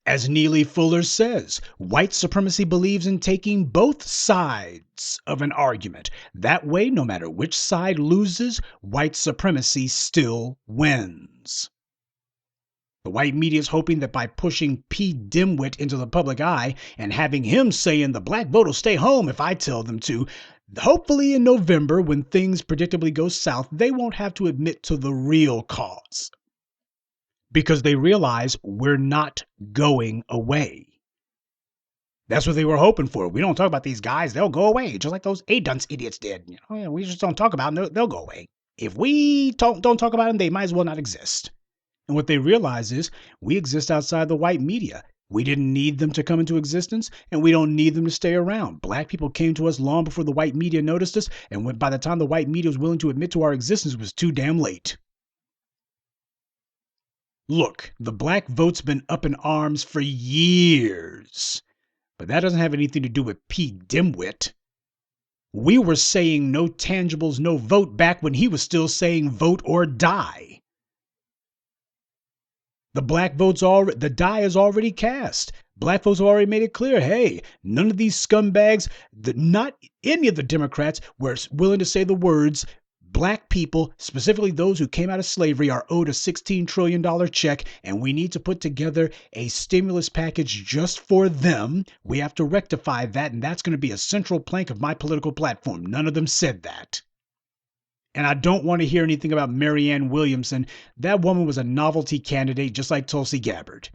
As Neely Fuller says, white supremacy believes in taking both sides of an argument. That way, no matter which side loses, white supremacy still wins. The white media is hoping that by pushing P. Dimwit into the public eye and having him saying the black vote will stay home if I tell them to, hopefully in November, when things predictably go south, they won't have to admit to the real cause. Because they realize we're not going away. That's what they were hoping for. We don't talk about these guys, they'll go away, just like those A-dunce idiots did. You know, yeah, we just don't talk about them, they'll go away. If we don't talk about them, they might as well not exist. And what they realize is we exist outside the white media. We didn't need them to come into existence, and we don't need them to stay around. Black people came to us long before the white media noticed us, and by the time the white media was willing to admit to our existence, it was too damn late. Look, the black vote's been up in arms for years, but that doesn't have anything to do with P. Dimwit. We were saying no tangibles, no vote back when he was still saying vote or die. The black vote's already, the die is already cast. Black folks have already made it clear, hey, none of these scumbags, not any of the Democrats were willing to say the words, black people, specifically those who came out of slavery, are owed a $16 trillion check, and we need to put together a stimulus package just for them. We have to rectify that, and that's going to be a central plank of my political platform. None of them said that. And I don't want to hear anything about Marianne Williamson. That woman was a novelty candidate, just like Tulsi Gabbard.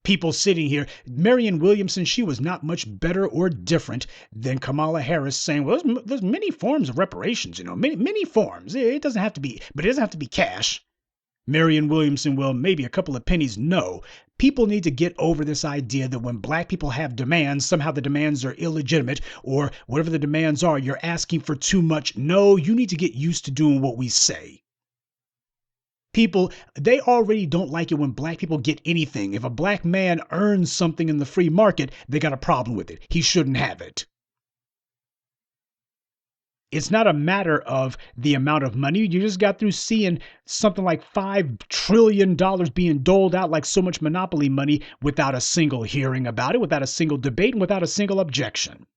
People sitting here, Marianne Williamson, she was not much better or different than Kamala Harris saying, well, there's many forms of reparations, many forms. It doesn't have to be, but it doesn't have to be cash. Marianne Williamson, well, maybe a couple of pennies, no. People need to get over this idea that when black people have demands, somehow the demands are illegitimate, or whatever the demands are, you're asking for too much. No, you need to get used to doing what we say. People, they already don't like it when black people get anything. If a black man earns something in the free market, they got a problem with it. He shouldn't have it. It's not a matter of the amount of money. You just got through seeing something like $5 trillion being doled out like so much monopoly money without a single hearing about it, without a single debate, and without a single objection.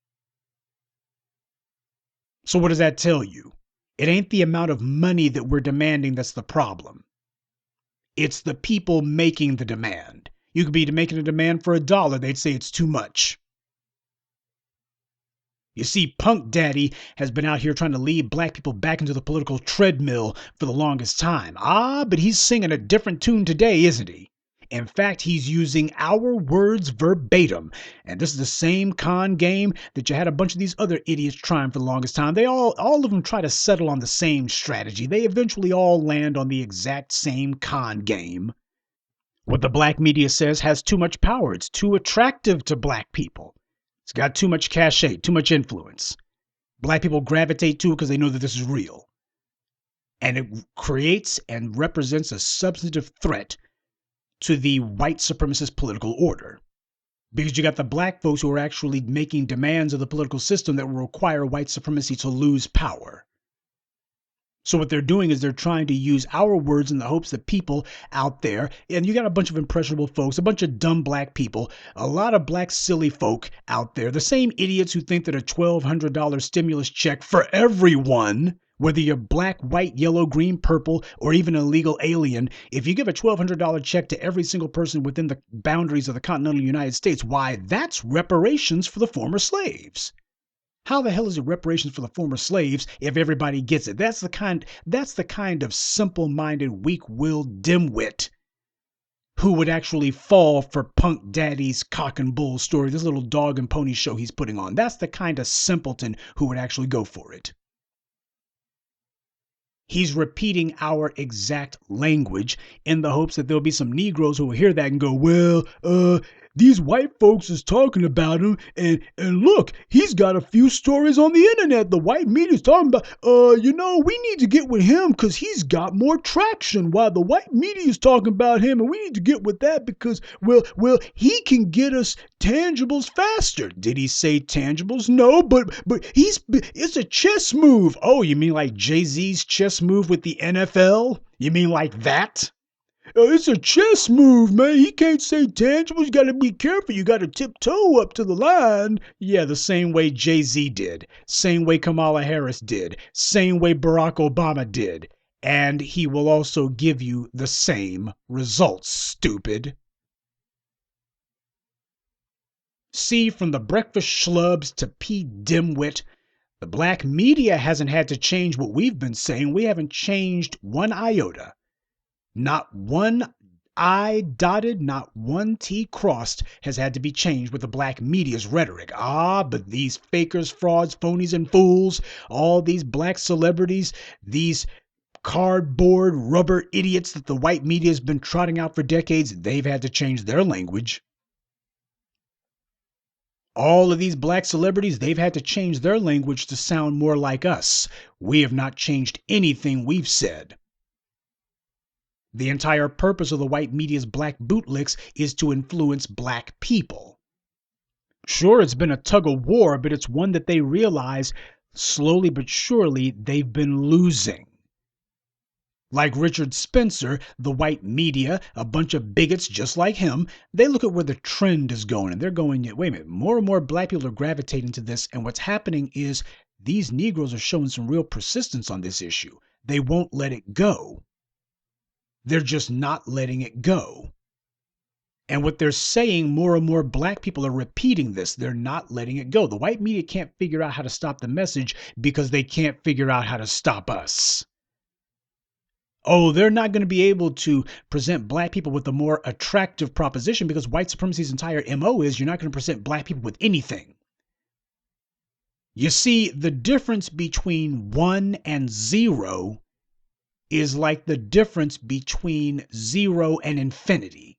So what does that tell you? It ain't the amount of money that we're demanding that's the problem. It's the people making the demand. You could be making a demand for $1. They'd say it's too much. You see, Punk Daddy has been out here trying to lead black people back into the political treadmill for the longest time. But he's singing a different tune today, isn't he? In fact, he's using our words verbatim. And this is the same con game that you had a bunch of these other idiots trying for the longest time. They all of them try to settle on the same strategy. They eventually all land on the exact same con game. What the black media says has too much power. It's too attractive to black people. It's got too much cachet, too much influence. Black people gravitate to it because they know that this is real. And it creates and represents a substantive threat to the white supremacist political order. Because you got the black folks who are actually making demands of the political system that will require white supremacy to lose power. So what they're doing is they're trying to use our words in the hopes that people out there, and you got a bunch of impressionable folks, a bunch of dumb black people, a lot of black silly folk out there, the same idiots who think that a $1,200 stimulus check for everyone, whether you're black, white, yellow, green, purple, or even an illegal alien, if you give a $1,200 check to every single person within the boundaries of the continental United States, why, that's reparations for the former slaves. How the hell is it reparations for the former slaves if everybody gets it? That's the kind of simple-minded, weak-willed dimwit who would actually fall for Punk Daddy's cock and bull story, this little dog and pony show he's putting on. That's the kind of simpleton who would actually go for it. He's repeating our exact language in the hopes that there'll be some Negroes who will hear that and go, well, these white folks is talking about him, and look, he's got a few stories on the internet. The white media's talking about, we need to get with him because he's got more traction. While the white media is talking about him, and we need to get with that because, well, he can get us tangibles faster. Did he say tangibles? No, but it's a chess move. Oh, you mean like Jay-Z's chess move with the NFL? You mean like that? It's a chess move, man. He can't say tangible. You got to be careful. You got to tiptoe up to the line. Yeah, the same way Jay-Z did. Same way Kamala Harris did. Same way Barack Obama did. And he will also give you the same results, stupid. See, from the breakfast schlubs to P. Dimwit, the black media hasn't had to change what we've been saying. We haven't changed one iota. Not one I dotted, not one T crossed has had to be changed with the black media's rhetoric. But these fakers, frauds, phonies, and fools, all these black celebrities, these cardboard rubber idiots that the white media has been trotting out for decades, they've had to change their language. All of these black celebrities, they've had to change their language to sound more like us. We have not changed anything we've said. The entire purpose of the white media's black bootlicks is to influence black people. Sure, it's been a tug of war, but it's one that they realize slowly but surely they've been losing. Like Richard Spencer, the white media, a bunch of bigots just like him, they look at where the trend is going and they're going, wait a minute, more and more black people are gravitating to this. And what's happening is these Negroes are showing some real persistence on this issue. They won't let it go. They're just not letting it go. And what they're saying, more and more black people are repeating this. They're not letting it go. The white media can't figure out how to stop the message because they can't figure out how to stop us. Oh, they're not going to be able to present black people with a more attractive proposition because white supremacy's entire MO is you're not going to present black people with anything. You see, the difference between 1 and 0 is like the difference between 0 and infinity.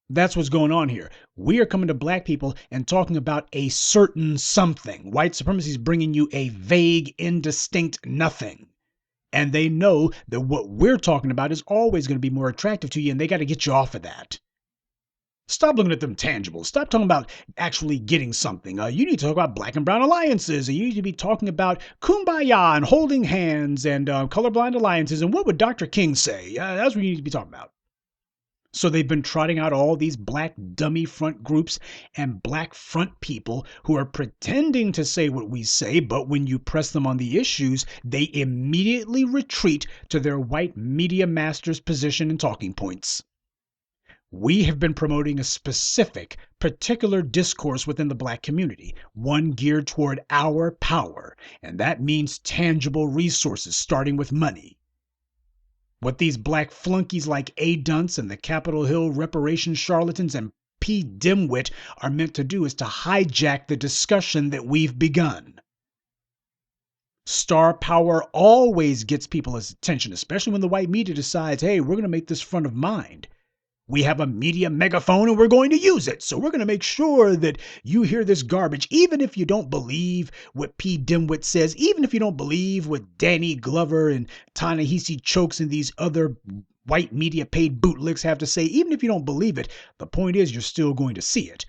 That's what's going on here. We are coming to black people and talking about a certain something. White supremacy is bringing you a vague, indistinct nothing. And they know that what we're talking about is always going to be more attractive to you, and they got to get you off of that. Stop looking at them tangibles. Stop talking about actually getting something. You need to talk about black and brown alliances, and you need to be talking about kumbaya and holding hands and colorblind alliances. And what would Dr. King say? That's what you need to be talking about. So they've been trotting out all these black dummy front groups and black front people who are pretending to say what we say, but when you press them on the issues, they immediately retreat to their white media master's position and talking points. We have been promoting a specific, particular discourse within the black community, one geared toward our power, and that means tangible resources, starting with money. What these black flunkies like A. Dunce and the Capitol Hill Reparations charlatans and P. Dimwit are meant to do is to hijack the discussion that we've begun. Star power always gets people's attention, especially when the white media decides, hey, we're going to make this front of mind. We have a media megaphone and we're going to use it. So we're going to make sure that you hear this garbage, even if you don't believe what P. Dimwit says, even if you don't believe what Danny Glover and Ta-Nehisi Chokes and these other white media paid bootlicks have to say, even if you don't believe it, the point is you're still going to see it.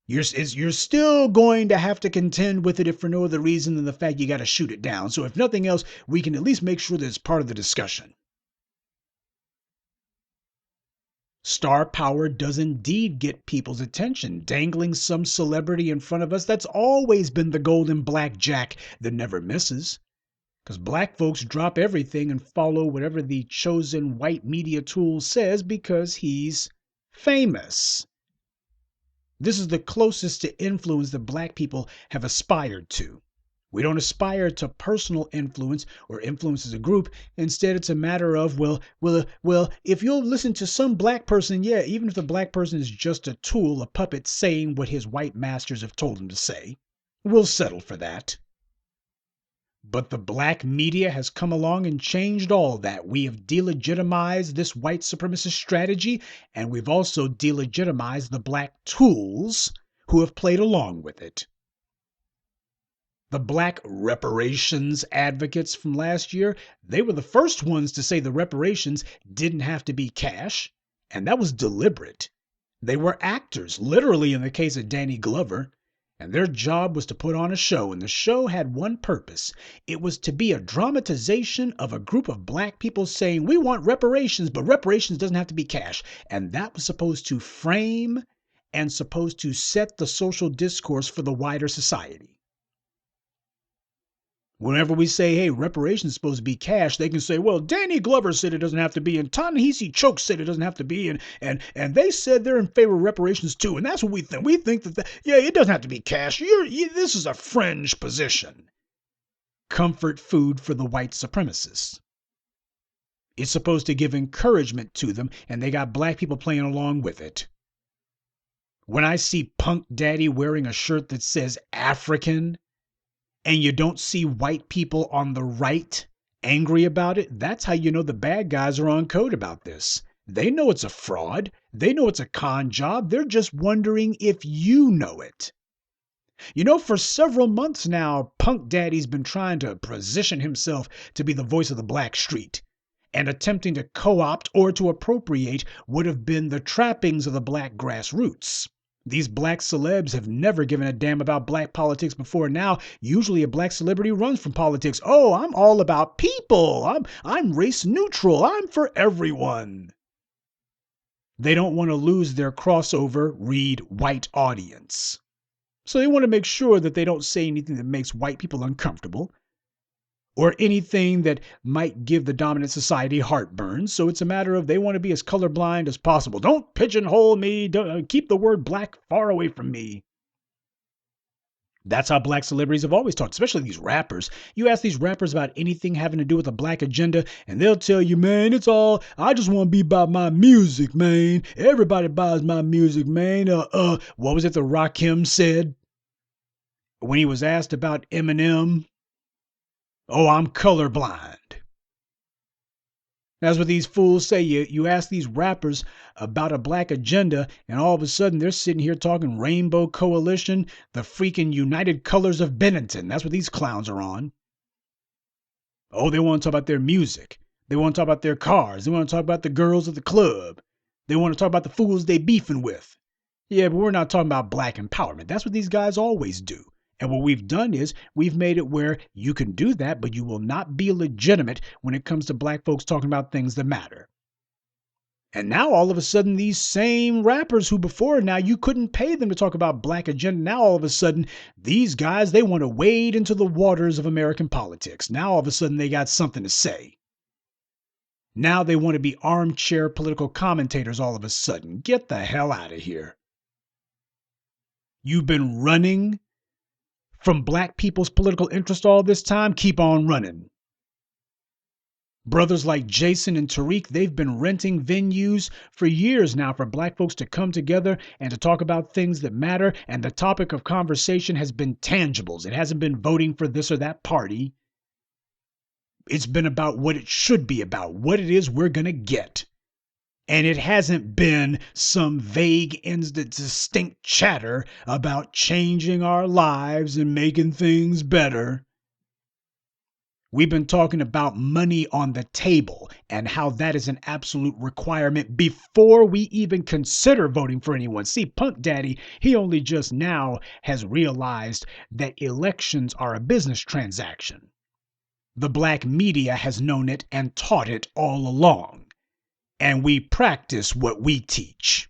You're still going to have to contend with it if for no other reason than the fact you got to shoot it down. So if nothing else, we can at least make sure that it's part of the discussion. Star power does indeed get people's attention. Dangling some celebrity in front of us, that's always been the golden blackjack that never misses. Because black folks drop everything and follow whatever the chosen white media tool says because he's famous. This is the closest to influence that black people have aspired to. We don't aspire to personal influence or influence as a group. Instead, it's a matter of, well, if you'll listen to some black person, yeah, even if the black person is just a tool, a puppet saying what his white masters have told him to say, we'll settle for that. But the black media has come along and changed all that. We have delegitimized this white supremacist strategy, and we've also delegitimized the black tools who have played along with it. The black reparations advocates from last year, they were the first ones to say the reparations didn't have to be cash, and that was deliberate. They were actors, literally in the case of Danny Glover, and their job was to put on a show, and the show had one purpose. It was to be a dramatization of a group of black people saying, we want reparations, but reparations doesn't have to be cash. And that was supposed to frame and supposed to set the social discourse for the wider society. Whenever we say, hey, reparations is supposed to be cash, they can say, well, Danny Glover said it doesn't have to be, and Ta-Nehisi Chokes said it doesn't have to be, and they said they're in favor of reparations too, and that's what we think. We think that, yeah, it doesn't have to be cash. This is a fringe position. Comfort food for the white supremacists. It's supposed to give encouragement to them, and they got black people playing along with it. When I see Punk Daddy wearing a shirt that says African, and you don't see white people on the right angry about it, that's how you know the bad guys are on code about this. They know it's a fraud. They know it's a con job. They're just wondering if you know it. You know, for several months now, Punk Daddy's been trying to position himself to be the voice of the black street and attempting to co-opt or to appropriate what have been the trappings of the black grassroots. These black celebs have never given a damn about black politics before now. Usually a black celebrity runs from politics. Oh, I'm all about people. I'm race neutral. I'm for everyone. They don't want to lose their crossover, read white audience. So they want to make sure that they don't say anything that makes white people uncomfortable or anything that might give the dominant society heartburn. So it's a matter of they want to be as colorblind as possible. Don't pigeonhole me. Don't, keep the word black far away from me. That's how black celebrities have always talked, especially these rappers. You ask these rappers about anything having to do with a black agenda, and they'll tell you, man, it's all, I just want to be about my music, man. Everybody buys my music, man. What was it that Rakim said when he was asked about Eminem? Oh, I'm colorblind. That's what these fools say. You ask these rappers about a black agenda, and all of a sudden they're sitting here talking Rainbow Coalition, the freaking United Colors of Benetton. That's what these clowns are on. Oh, they want to talk about their music. They want to talk about their cars. They want to talk about the girls at the club. They want to talk about the fools they beefing with. Yeah, but we're not talking about black empowerment. That's what these guys always do. And what we've done is we've made it where you can do that, but you will not be legitimate when it comes to black folks talking about things that matter. And now all of a sudden, these same rappers who before now you couldn't pay them to talk about black agenda. Now all of a sudden, these guys, they want to wade into the waters of American politics. Now all of a sudden they got something to say. Now they want to be armchair political commentators all of a sudden. Get the hell out of here. You've been running from black people's political interest all this time. Keep on running. Brothers like Jason and Tariq, they've been renting venues for years now for black folks to come together and to talk about things that matter. And the topic of conversation has been tangibles. It hasn't been voting for this or that party. It's been about what it should be about, what it is we're going to get. And it hasn't been some vague, indistinct chatter about changing our lives and making things better. We've been talking about money on the table and how that is an absolute requirement before we even consider voting for anyone. See, Punk Daddy, he only just now has realized that elections are a business transaction. The black media has known it and taught it all along. And we practice what we teach.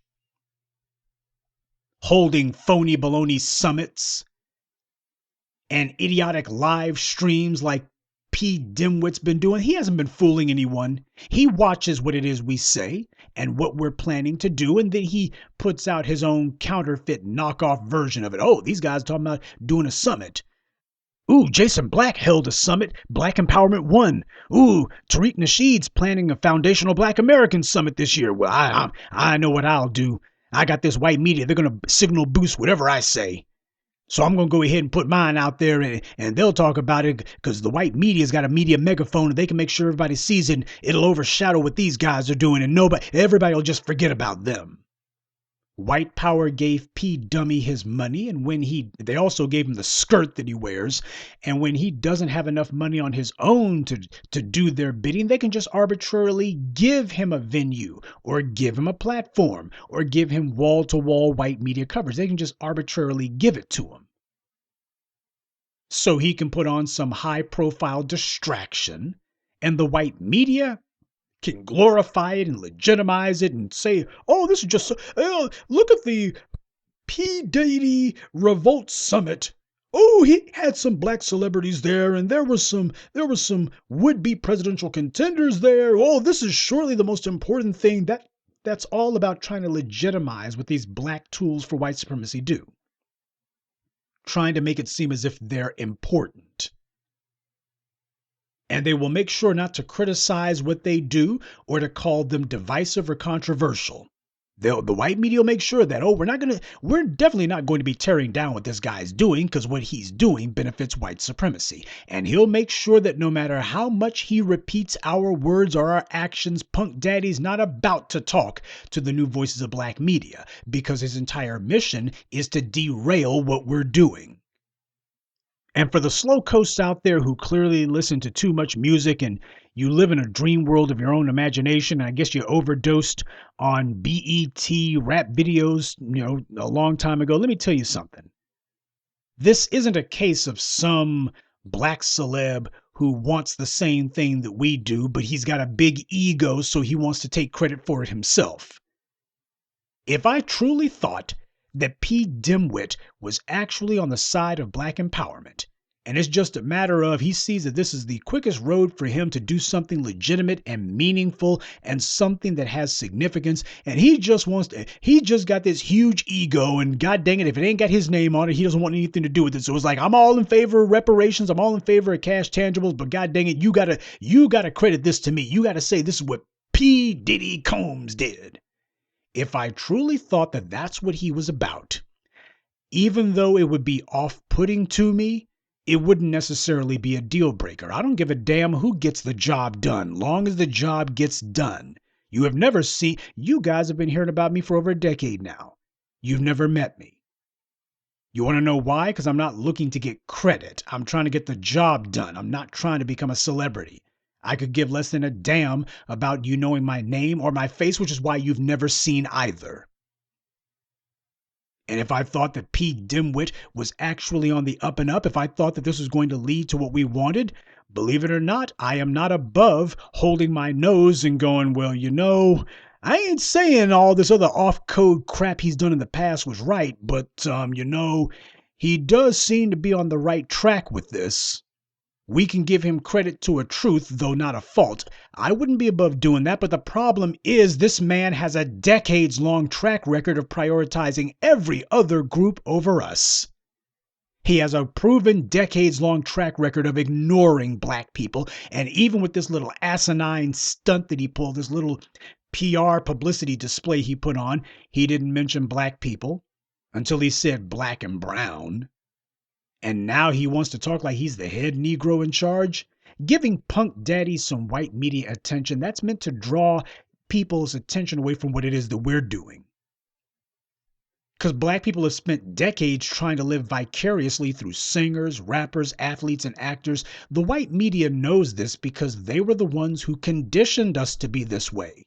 Holding phony baloney summits and idiotic live streams like P. Dimwit's been doing. He hasn't been fooling anyone. He watches what it is we say and what we're planning to do, and then he puts out his own counterfeit knockoff version of it. Oh, these guys are talking about doing a summit. Ooh, Jason Black held a summit, Black Empowerment 1. Ooh, Tariq Nasheed's planning a foundational Black American summit this year. Well, I know what I'll do. I got this white media. They're going to signal boost whatever I say. So I'm going to go ahead and put mine out there and they'll talk about it because the white media's got a media megaphone and they can make sure everybody sees it and it'll overshadow what these guys are doing and everybody will just forget about them. White power gave P. Dummy his money, and they also gave him the skirt that he wears. And when he doesn't have enough money on his own to do their bidding, they can just arbitrarily give him a venue or give him a platform or give him wall-to-wall white media coverage. They can just arbitrarily give it to him. So he can put on some high-profile distraction, and the white media can glorify it and legitimize it and say, oh, this is just, look at the P. Diddy Revolt Summit. Oh, he had some black celebrities there, and there was some would-be presidential contenders there. Oh, this is surely the most important thing. That's all about trying to legitimize what these black tools for white supremacy do. Trying to make it seem as if they're important. And they will make sure not to criticize what they do or to call them divisive or controversial. The white media will make sure that, we're definitely not going to be tearing down what this guy's doing because what he's doing benefits white supremacy. And he'll make sure that no matter how much he repeats our words or our actions, Punk Daddy's not about to talk to the new voices of black media because his entire mission is to derail what we're doing. And for the slow coasts out there who clearly listen to too much music and you live in a dream world of your own imagination, I guess you overdosed on BET rap videos, a long time ago. Let me tell you something. This isn't a case of some black celeb who wants the same thing that we do, but he's got a big ego, so he wants to take credit for it himself. If I truly thought that P. Dimwit was actually on the side of black empowerment, and it's just a matter of he sees that this is the quickest road for him to do something legitimate and meaningful and something that has significance, and he just got this huge ego, and god dang it, if it ain't got his name on it, he doesn't want anything to do with it. So it's like, I'm all in favor of reparations, I'm all in favor of cash tangibles, but god dang it, you gotta credit this to me. You gotta say this is what P. Diddy Combs did. If I truly thought that that's what he was about, even though it would be off-putting to me, it wouldn't necessarily be a deal breaker. I don't give a damn who gets the job done, long as the job gets done. You guys have been hearing about me for over a decade now. You've never met me. You want to know why? Because I'm not looking to get credit. I'm trying to get the job done. I'm not trying to become a celebrity. I could give less than a damn about you knowing my name or my face, which is why you've never seen either. And if I thought that P. Dimwit was actually on the up and up, if I thought that this was going to lead to what we wanted, believe it or not, I am not above holding my nose and going, well, I ain't saying all this other off-code crap he's done in the past was right, but, he does seem to be on the right track with this. We can give him credit to a truth, though not a fault. I wouldn't be above doing that, but the problem is this man has a decades-long track record of prioritizing every other group over us. He has a proven decades-long track record of ignoring black people. And even with this little asinine stunt that he pulled, this little PR publicity display he put on, he didn't mention black people until he said black and brown. And now he wants to talk like he's the head Negro in charge. Giving Punk Daddy some white media attention, that's meant to draw people's attention away from what it is that we're doing. Because black people have spent decades trying to live vicariously through singers, rappers, athletes, and actors. The white media knows this because they were the ones who conditioned us to be this way.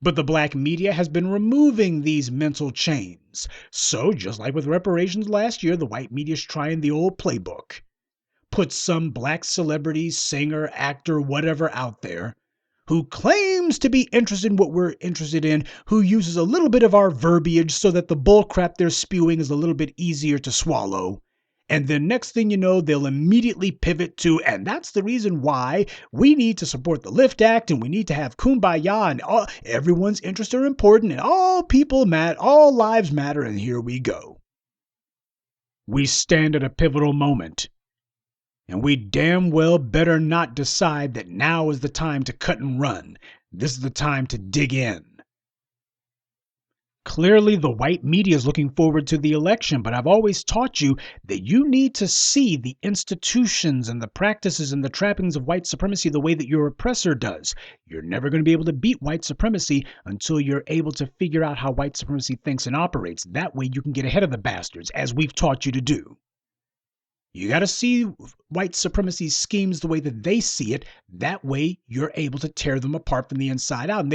But the black media has been removing these mental chains. So, just like with reparations last year, the white media is trying the old playbook. Put some black celebrity, singer, actor, whatever out there who claims to be interested in what we're interested in, who uses a little bit of our verbiage so that the bullcrap they're spewing is a little bit easier to swallow. And then next thing you know, they'll immediately pivot to, and that's the reason why we need to support the Lift Act and we need to have kumbaya and everyone's interests are important and all people matter, all lives matter, and here we go. We stand at a pivotal moment. And we damn well better not decide that now is the time to cut and run. This is the time to dig in. Clearly, the white media is looking forward to the election, but I've always taught you that you need to see the institutions and the practices and the trappings of white supremacy the way that your oppressor does. You're never going to be able to beat white supremacy until you're able to figure out how white supremacy thinks and operates. That way you can get ahead of the bastards, as we've taught you to do. You got to see white supremacy schemes the way that they see it. That way, you're able to tear them apart from the inside out.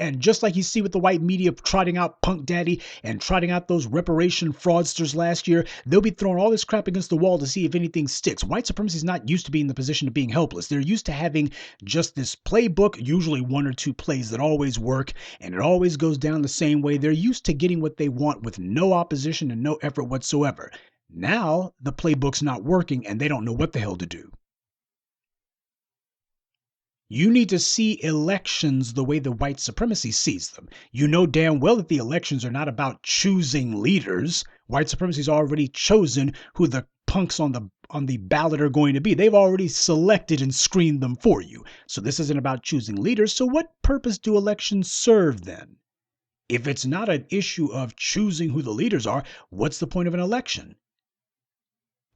And just like you see with the white media trotting out Punk Daddy and trotting out those reparation fraudsters last year, they'll be throwing all this crap against the wall to see if anything sticks. White supremacy is not used to being in the position of being helpless. They're used to having just this playbook, usually one or two plays that always work, and it always goes down the same way. They're used to getting what they want with no opposition and no effort whatsoever. Now the playbook's not working and they don't know what the hell to do. You need to see elections the way the white supremacy sees them. You know damn well that the elections are not about choosing leaders. White supremacy's already chosen who the punks on the ballot are going to be. They've already selected and screened them for you. So this isn't about choosing leaders. So what purpose do elections serve then? If it's not an issue of choosing who the leaders are, what's the point of an election?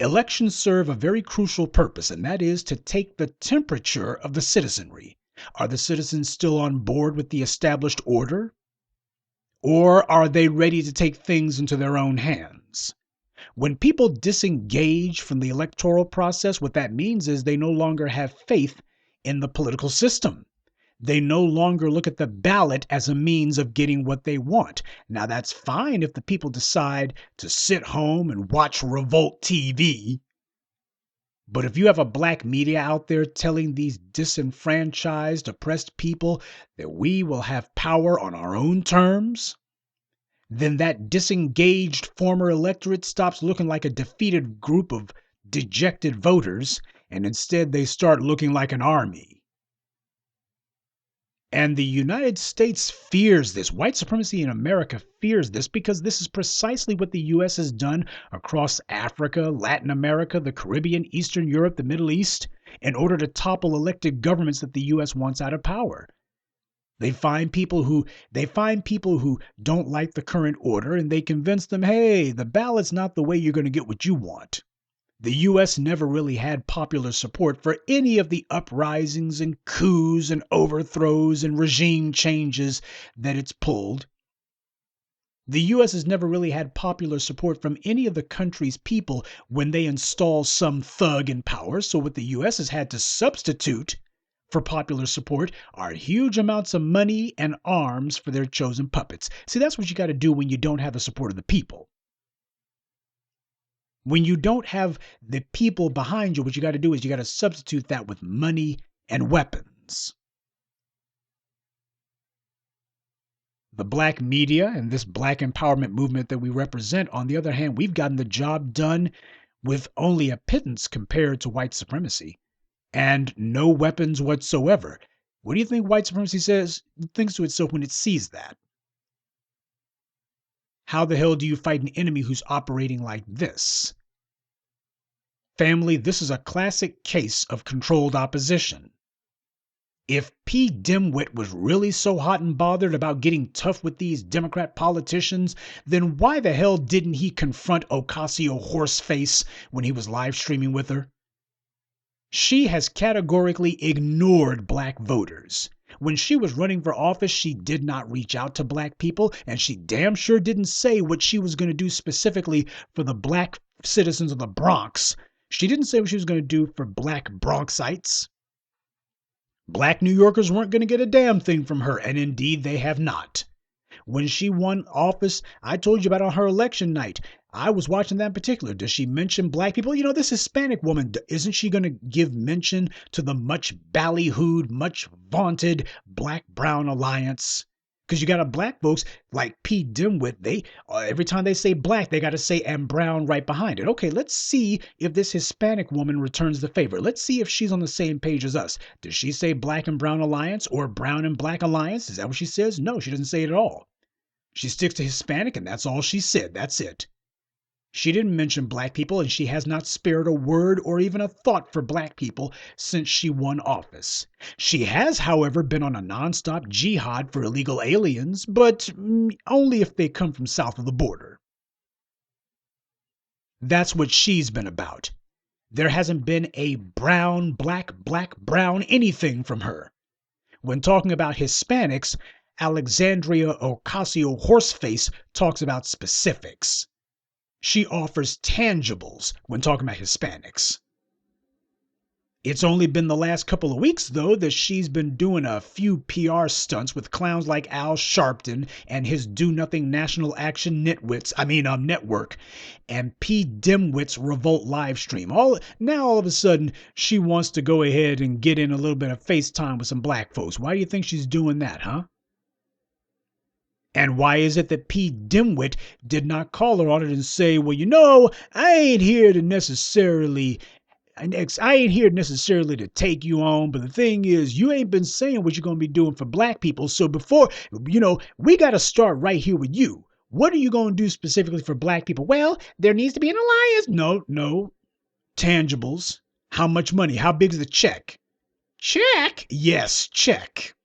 Elections serve a very crucial purpose, and that is to take the temperature of the citizenry. Are the citizens still on board with the established order? Or are they ready to take things into their own hands? When people disengage from the electoral process, what that means is they no longer have faith in the political system. They no longer look at the ballot as a means of getting what they want. Now, that's fine if the people decide to sit home and watch Revolt TV. But if you have a black media out there telling these disenfranchised, oppressed people that we will have power on our own terms, then that disengaged former electorate stops looking like a defeated group of dejected voters, and instead they start looking like an army. And the United States fears this. White supremacy in America fears this because this is precisely what the U.S. has done across Africa, Latin America, the Caribbean, Eastern Europe, the Middle East, in order to topple elected governments that the U.S. wants out of power. They find people who don't like the current order, and they convince them, hey, the ballot's not the way you're going to get what you want. The U.S. never really had popular support for any of the uprisings and coups and overthrows and regime changes that it's pulled. The U.S. has never really had popular support from any of the country's people when they install some thug in power. So what the U.S. has had to substitute for popular support are huge amounts of money and arms for their chosen puppets. See, that's what you got to do when you don't have the support of the people. When you don't have the people behind you, what you got to do is you got to substitute that with money and weapons. The black media and this black empowerment movement that we represent, on the other hand, we've gotten the job done with only a pittance compared to white supremacy and no weapons whatsoever. What do you think white supremacy thinks to itself when it sees that? How the hell do you fight an enemy who's operating like this? Family, this is a classic case of controlled opposition. If P. Dimwit was really so hot and bothered about getting tough with these Democrat politicians, then why the hell didn't he confront Ocasio-Horseface when he was live streaming with her? She has categorically ignored black voters. When she was running for office, she did not reach out to black people, and she damn sure didn't say what she was going to do specifically for the black citizens of the Bronx. She didn't say what she was going to do for black Bronxites. Black New Yorkers weren't going to get a damn thing from her, and indeed they have not. When she won office, I told you about on her election night. I was watching that in particular. Does she mention black people? You know, this Hispanic woman, isn't she going to give mention to the much ballyhooed, much vaunted Black-Brown Alliance? Because you got a black folks like P. Dimwit, they every time they say black, they got to say and brown right behind it. Okay, let's see if this Hispanic woman returns the favor. Let's see if she's on the same page as us. Does she say Black and Brown Alliance or Brown and Black Alliance? Is that what she says? No, she doesn't say it at all. She sticks to Hispanic, and that's all she said. That's it. She didn't mention black people, and she has not spared a word or even a thought for black people since she won office. She has, however, been on a nonstop jihad for illegal aliens, but only if they come from south of the border. That's what she's been about. There hasn't been a brown, black, brown anything from her. When talking about Hispanics, Alexandria Ocasio-Horseface talks about specifics. She offers tangibles when talking about Hispanics. It's only been the last couple of weeks, though, that she's been doing a few PR stunts with clowns like Al Sharpton and his do-nothing National Action Network and P. Dimwit's Revolt livestream. All of a sudden, she wants to go ahead and get in a little bit of FaceTime with some black folks. Why do you think she's doing that, huh? And why is it that P. Dimwit did not call her on it and say, well, you know, I ain't here necessarily to take you on, but the thing is, you ain't been saying what you're going to be doing for black people. So before, we got to start right here with you. What are you going to do specifically for black people? Well, there needs to be an alliance. No. Tangibles. How much money? How big is the check? Check? Yes, check.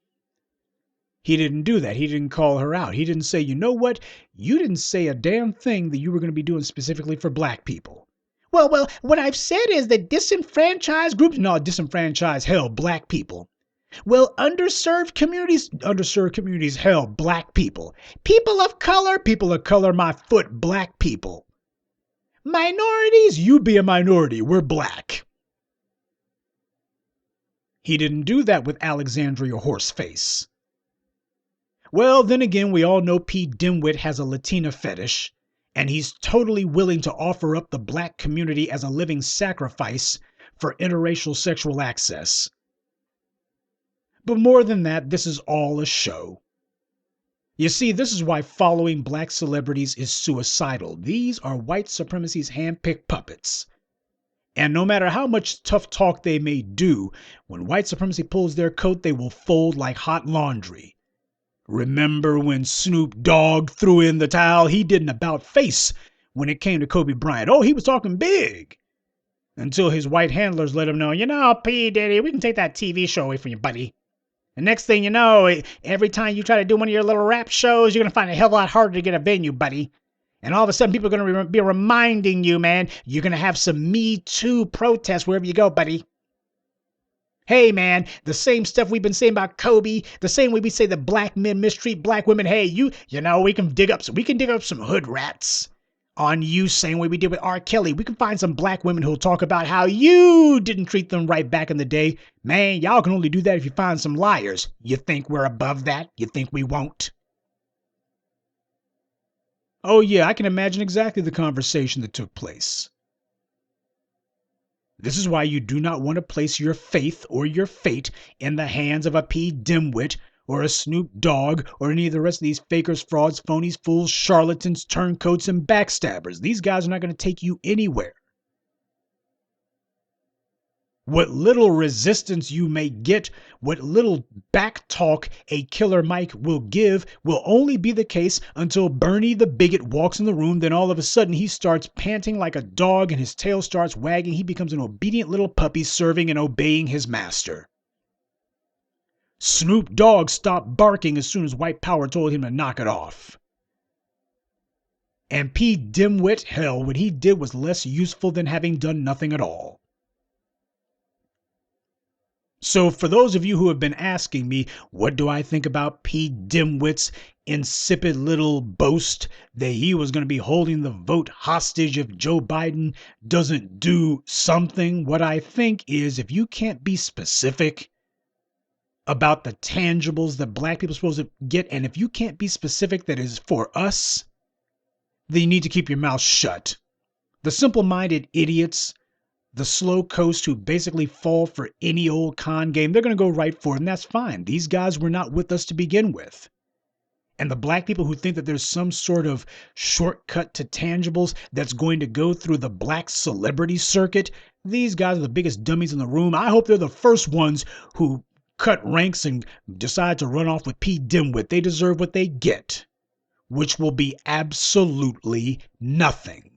He didn't do that. He didn't call her out. He didn't say, you know what? You didn't say a damn thing that you were going to be doing specifically for black people. Well, what I've said is that disenfranchised groups, hell, black people. Well, underserved communities, hell, black people. People of color, my foot, black people. Minorities, you be a minority, we're black. He didn't do that with Alexandria Horseface. Well, then again, we all know P. Dimwit has a Latina fetish, and he's totally willing to offer up the black community as a living sacrifice for interracial sexual access. But more than that, this is all a show. You see, this is why following black celebrities is suicidal. These are white supremacy's hand-picked puppets. And no matter how much tough talk they may do, when white supremacy pulls their coat, they will fold like hot laundry. Remember when Snoop Dogg threw in the towel? He did an about face when it came to Kobe Bryant. Oh, he was talking big. Until his white handlers let him know, P. Diddy, we can take that TV show away from you, buddy. The next thing you know, every time you try to do one of your little rap shows, you're going to find it a hell of a lot harder to get a venue, buddy. And all of a sudden, people are going to be reminding you, man, you're going to have some Me Too protests wherever you go, buddy. Hey, man, the same stuff we've been saying about Kobe, the same way we say that black men mistreat black women. Hey, we can dig up some hood rats on you, same way we did with R. Kelly. We can find some black women who'll talk about how you didn't treat them right back in the day. Man, y'all can only do that if you find some liars. You think we're above that? You think we won't? Oh, yeah, I can imagine exactly the conversation that took place. This is why you do not want to place your faith or your fate in the hands of a P. Dimwit or a Snoop Dogg or any of the rest of these fakers, frauds, phonies, fools, charlatans, turncoats, and backstabbers. These guys are not going to take you anywhere. What little resistance you may get, what little back talk a Killer Mike will give will only be the case until Bernie the bigot walks in the room. Then all of a sudden he starts panting like a dog and his tail starts wagging. He becomes an obedient little puppy serving and obeying his master. Snoop Dogg stopped barking as soon as white power told him to knock it off. And P. Dimwit, hell, what he did was less useful than having done nothing at all. So for those of you who have been asking me, what do I think about P. Dimwit's insipid little boast that he was going to be holding the vote hostage if Joe Biden doesn't do something? What I think is, if you can't be specific about the tangibles that black people are supposed to get, and if you can't be specific that is for us, then you need to keep your mouth shut. The simple-minded idiots, the slow coast who basically fall for any old con game, they're going to go right for it, and that's fine. These guys were not with us to begin with. And the black people who think that there's some sort of shortcut to tangibles that's going to go through the black celebrity circuit, these guys are the biggest dummies in the room. I hope they're the first ones who cut ranks and decide to run off with P. Dimwit. They deserve what they get, which will be absolutely nothing.